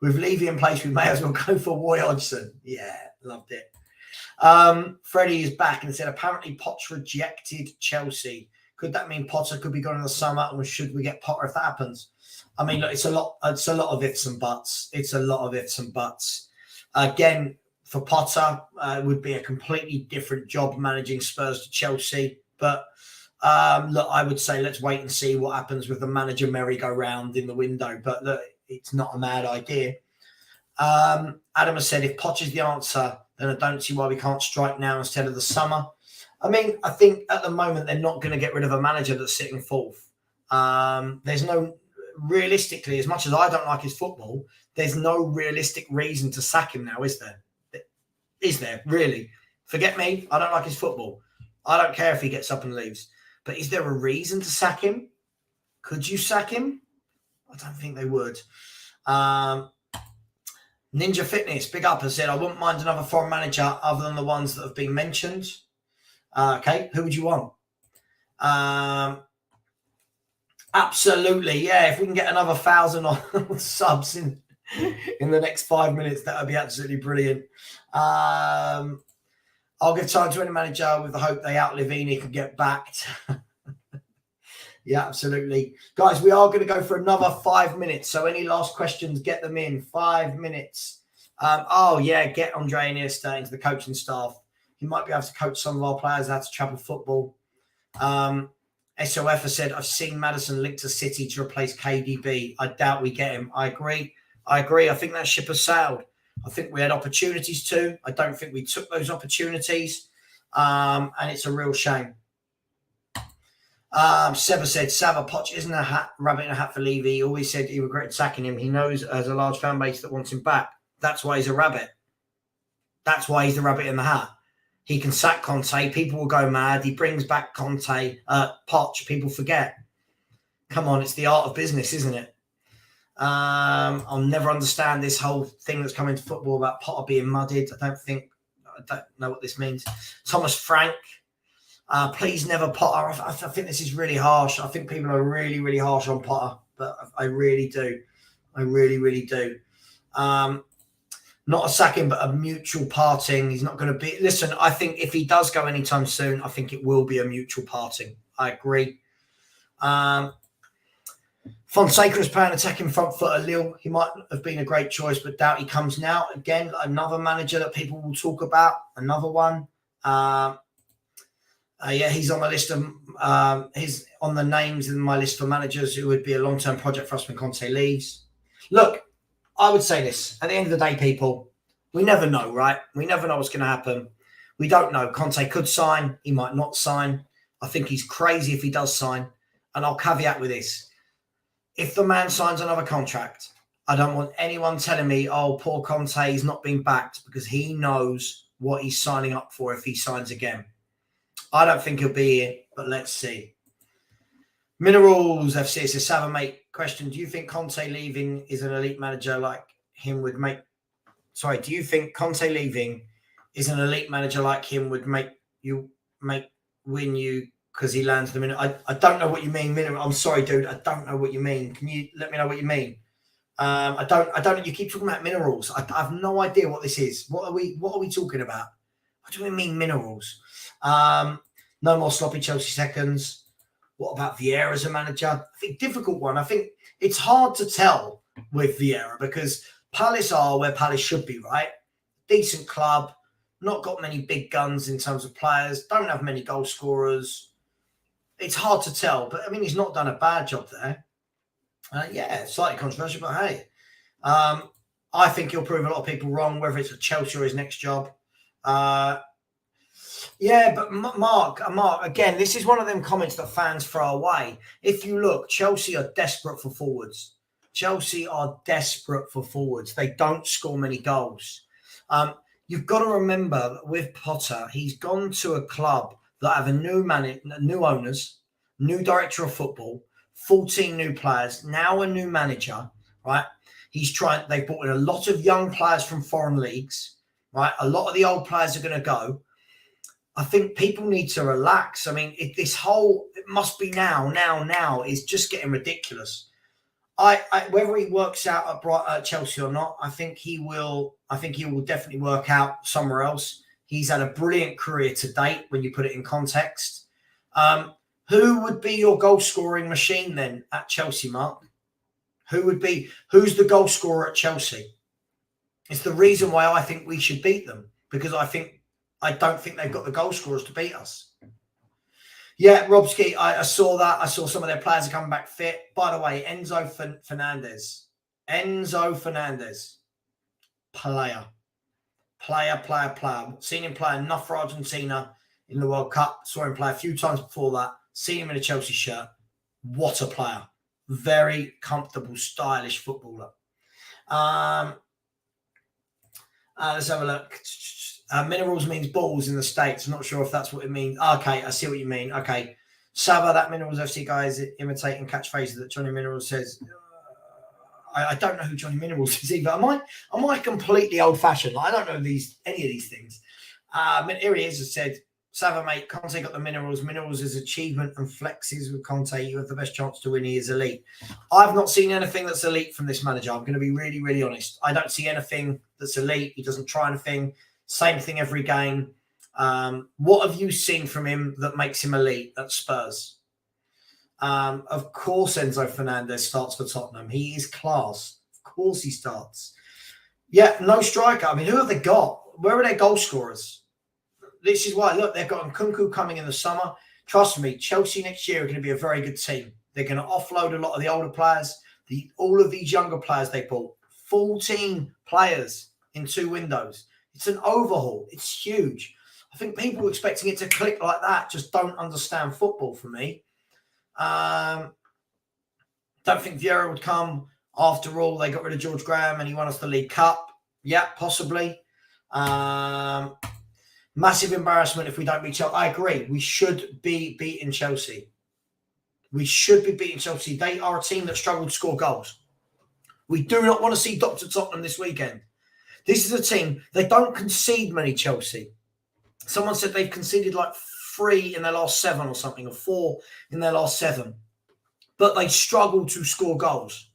With Levy in place, we may as well go for Roy Hodgson. Yeah, loved it. Freddie is back and said, apparently Poch rejected Chelsea. Could that mean Potter could be gone in the summer? And should we get Potter if that happens? I mean, look, it's a lot of ifs and buts. It's a lot of ifs and buts. Again, for Potter, it would be a completely different job managing Spurs to Chelsea. But look, I would say let's wait and see what happens with the manager merry-go-round in the window. But look, it's not a mad idea. Adam has said, if Poch is the answer, then I don't see why we can't strike now instead of the summer. I mean, I think at the moment they're not going to get rid of a manager that's sitting fourth. There's no, realistically, as much as I don't like his football, there's no realistic reason to sack him now, is there? Is there, really? Forget me, I don't like his football. I don't care if he gets up and leaves. But is there a reason to sack him? Could you sack him? I don't think they would. Ninja Fitness, big up, has said, I wouldn't mind another foreign manager other than the ones that have been mentioned. Okay, who would you want? Absolutely, yeah. If we can get another 1,000 on subs in the next 5 minutes, that would be absolutely brilliant. I'll give time to any manager with the hope they outlive ENIC and get backed. Yeah, absolutely. Guys, we are going to go for another 5 minutes. So any last questions, get them in. 5 minutes. Get Andre Iniesta into the coaching staff. He might be able to coach some of our players how to travel football. SOF has said, I've seen Maddison linked to City to replace KDB. I doubt we get him. I agree. I think that ship has sailed. I think we had opportunities too. I don't think we took those opportunities. And it's a real shame. Seba said, Sava Poch isn't a rabbit in a hat for Levy. He always said he regretted sacking him. He knows there's a large fan base that wants him back. That's why he's a rabbit. That's why he's the rabbit in the hat. He can sack Conte. People will go mad. He brings back Conte, Poch. People forget. Come on, it's the art of business, isn't it? I'll never understand this whole thing that's come into football about Potter being muddied. I don't know what this means. Thomas Frank, please never Potter. I think this is really harsh. I think people are really, really harsh on Potter, but I really do. I really, really do. Not a sacking, but a mutual parting. He's not going to be... Listen, I think if he does go anytime soon, I think it will be a mutual parting. I agree. Fonseca is playing attacking front foot at Lille. He might have been a great choice, but doubt he comes now. Again, another manager that people will talk about. Another one. Yeah, he's on my list of... he's on the names in my list for managers who would be a long-term project for us when Conte leaves. Look, I would say this. At the end of the day, people, we never know, right? We never know what's going to happen. We don't know. Conte could sign. He might not sign. I think he's crazy if he does sign. And I'll caveat with this. If the man signs another contract, I don't want anyone telling me, oh, poor Conte, he's not being backed, because he knows what he's signing up for if he signs again. I don't think he'll be here, but let's see. Minerals FC says, Sava, mate, question. Do you think Conte leaving is an elite manager like him would make... Sorry, do you think Conte leaving is an elite manager like him would win you because he lands them in? I don't know what you mean, Mineral. I'm sorry, dude. I don't know what you mean. Can you let me know what you mean? I don't. You keep talking about minerals. I have no idea what this is. What are we talking about? What do we mean, minerals? No more sloppy Chelsea seconds. What about Vieira as a manager? I think difficult one. I think it's hard to tell with Vieira because Palace are where Palace should be, right? Decent club, not got many big guns in terms of players, don't have many goal scorers. It's hard to tell, but I mean, he's not done a bad job there. Yeah, slightly controversial, but hey. I think he'll prove a lot of people wrong, whether it's at Chelsea or his next job. Yeah, but Mark, again, this is one of them comments that fans throw away. If you look, Chelsea are desperate for forwards. They don't score many goals. You've got to remember that with Potter, he's gone to a club that have a new owners, new director of football, 14 new players, now a new manager, right? They've brought in a lot of young players from foreign leagues, right? A lot of the old players are going to go. I think people need to relax. I mean, it must be now is just getting ridiculous. Whether he works out at Chelsea or not, I think he will definitely work out somewhere else. He's had a brilliant career to date when you put it in context. Who would be your goal scoring machine then at Chelsea, Mark? Who's the goal scorer at Chelsea? It's the reason why I think we should beat them, because I don't think they've got the goal scorers to beat us. Yeah, Robski, I saw that. I saw some of their players are coming back fit. By the way, Enzo Fernandez. Player. Seen him play enough for Argentina in the World Cup. Saw him play a few times before that. Seen him in a Chelsea shirt. What a player. Very comfortable, stylish footballer. Let's have a look. Minerals means balls in the States. I'm not sure if that's what it means. Okay, I see what you mean. Okay. Sava, that Minerals FC guy is imitating catchphrases that Johnny Minerals says. I don't know who Johnny Minerals is either. Am I completely old-fashioned? I don't know any of these things. Here he is, has said, Sava, mate, Conte got the minerals. Minerals is achievement and flexes with Conte. You have the best chance to win. He is elite. I've not seen anything that's elite from this manager. I'm going to be really, really honest. I don't see anything that's elite. He doesn't try anything. Same thing every game. What have you seen from him that makes him elite at Spurs? Of course, Enzo Fernandez starts for Tottenham. He is class. Of course he starts. Yeah, no striker. I mean, who have they got? Where are their goal scorers? This is why, look, they've got Nkunku coming in the summer. trust me, Chelsea next year are going to be a very good team. They're going to offload a lot of the older players. All of these younger players they bought, 14 players in 2 windows. It's an overhaul. It's huge. I think people expecting it to click like that just don't understand football for me. Don't think Vieira would come. After all, they got rid of George Graham and he won us the League Cup. Yeah, possibly. Massive embarrassment if we don't beat Chelsea. I agree. We should be beating Chelsea. We should be beating Chelsea. They are a team that struggled to score goals. We do not want to see Dr. Tottenham this weekend. This is a team, they don't concede many, Chelsea. Someone said they've conceded like 3 in their last 7 or something, or 4 in their last 7. But they struggle to score goals.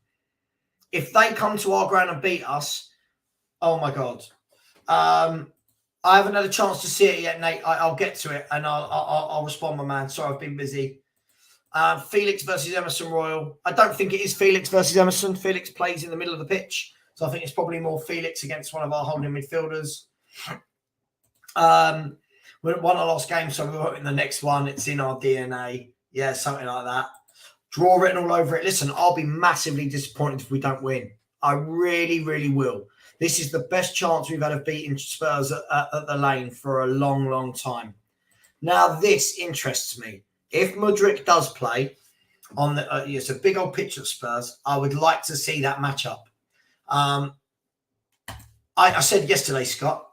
If they come to our ground and beat us, oh my God. I haven't had a chance to see it yet, Nate. I'll get to it and I'll respond, my man. Sorry, I've been busy. Felix versus Emerson Royal. I don't think it is Felix versus Emerson. Felix plays in the middle of the pitch. So I think it's probably more Felix against one of our holding midfielders. We won our last game, so we won't in the next one. It's in our DNA. Yeah, something like that. Draw written all over it. Listen, I'll be massively disappointed if we don't win. I really, really will. This is the best chance we've had of beating Spurs at the Lane for a long, long time. Now, this interests me. If Mudryk does play on the, it's a big old pitch at Spurs. I would like to see that matchup. I said yesterday, Scott.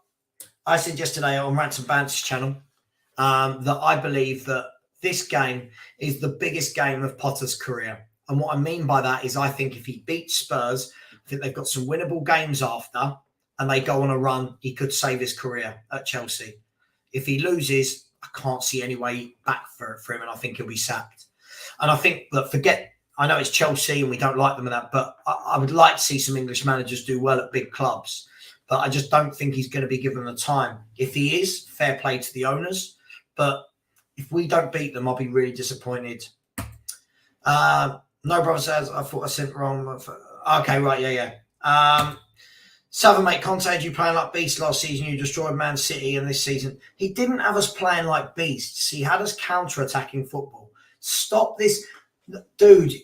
I said yesterday on Ransom Banter's channel that I believe that this game is the biggest game of Potter's career. And what I mean by that is I think if he beats Spurs, I think they've got some winnable games after and they go on a run, he could save his career at Chelsea. If he loses, I can't see any way back for him and I think he'll be sacked. And I think, look, I know it's Chelsea and we don't like them and that, but I would like to see some English managers do well at big clubs. But I just don't think he's going to be given the time. If he is, fair play to the owners. But if we don't beat them, I'll be really disappointed. No brother says, I thought I sent wrong. Okay, right, yeah. Southern mate, Conte had you playing like beasts last season. You destroyed Man City and this season. He didn't have us playing like beasts. He had us counter-attacking football. Stop this. Dude,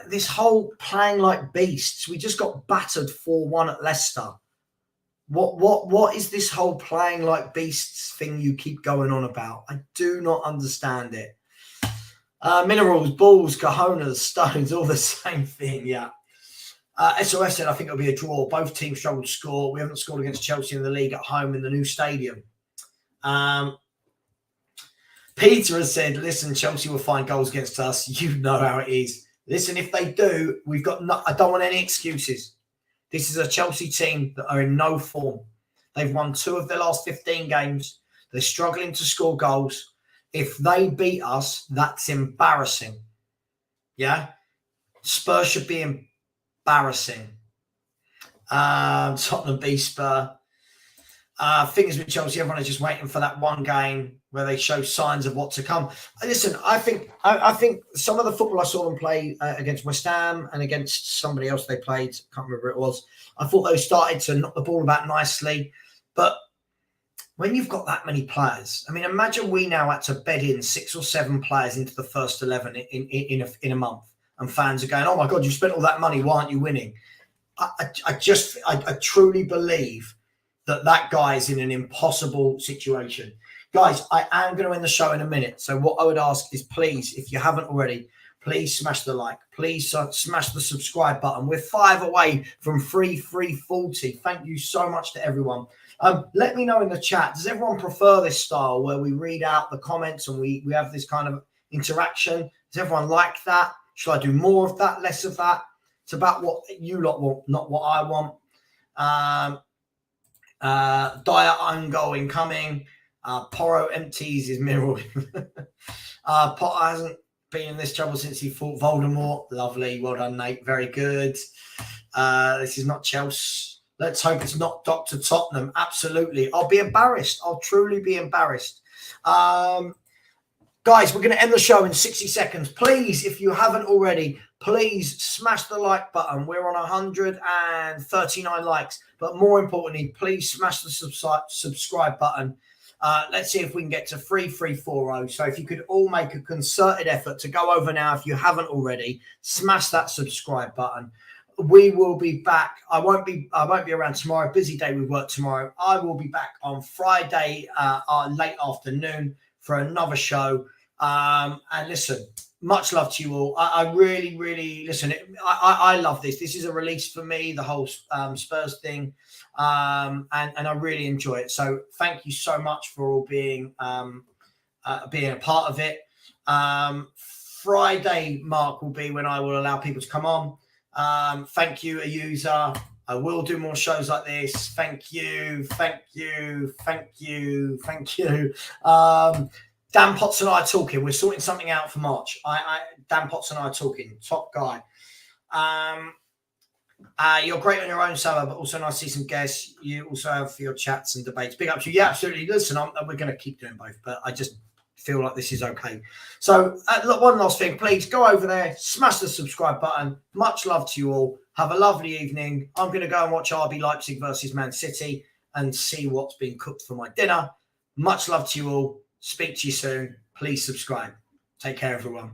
this whole playing like beasts. We just got battered 4-1 at Leicester. What is this whole playing like beasts thing you keep going on about? I do not understand it. Minerals, balls, cojones, stones, all the same thing, yeah. SOS said, I think it'll be a draw. Both teams struggled to score. We haven't scored against Chelsea in the league at home in the new stadium. Peter has said, listen, Chelsea will find goals against us. You know how it is. Listen, if they do, I don't want any excuses. This is a Chelsea team that are in no form. They've won 2 of their last 15 games. They're struggling to score goals. If they beat us, that's embarrassing. Yeah? Spurs should be embarrassing. Tottenham beat Spurs. Things with Chelsea, everyone is just waiting for that one game where they show signs of what to come. Listen, I think some of the football I saw them play against West Ham and against somebody else they played, can't remember who it was. I thought they started to knock the ball about nicely. But when you've got that many players, I mean, imagine we now had to bed in 6 or 7 players into the first 11 in a month. And fans are going, oh my God, you spent all that money. Why aren't you winning? I truly believe that guy is in an impossible situation. Guys, I am going to end the show in a minute. So what I would ask is, please, if you haven't already, please smash the like. Please smash the subscribe button. We're 5 away from 340. Thank you so much to everyone. Let me know in the chat. Does everyone prefer this style where we read out the comments and we have this kind of interaction? Does everyone like that? Should I do more of that, less of that? It's about what you lot want, not what I want. Dire ongoing coming. Porro empties his mineral. Potter hasn't been in this trouble since he fought Voldemort. Lovely. Well done, Nate. Very good. This is not Chelsea. Let's hope it's not Dr. Tottenham. Absolutely. I'll be embarrassed. I'll truly be embarrassed. Guys, we're going to end the show in 60 seconds. Please, if you haven't already, please smash the like button. We're on 139 likes. But more importantly, please smash the subscribe button. Let's see if we can get to 3340. So if you could all make a concerted effort to go over now, if you haven't already, smash that subscribe button. We will be back. I won't be around tomorrow. Busy day with work tomorrow. I will be back on Friday, late afternoon for another show. And listen, much love to you all. I really, really listen. I love this. This is a release for me, the whole Spurs thing, and I really enjoy it. So thank you so much for all being a part of it. Friday, Mark, will be when I will allow people to come on. Thank you, a user. I will do more shows like this. Thank you. Dan Potts and I are talking. We're sorting something out for March. Dan Potts and I are talking. Top guy. You're great on your own, Sava, but also nice to see some guests. You also have for your chats and debates. Big up to you. Yeah, absolutely. Listen, we're going to keep doing both, but I just feel like this is okay. So look, one last thing, please go over there, smash the subscribe button. Much love to you all. Have a lovely evening. I'm going to go and watch RB Leipzig versus Man City and see what's been cooked for my dinner. Much love to you all. Speak to you soon. Please subscribe. Take care, everyone.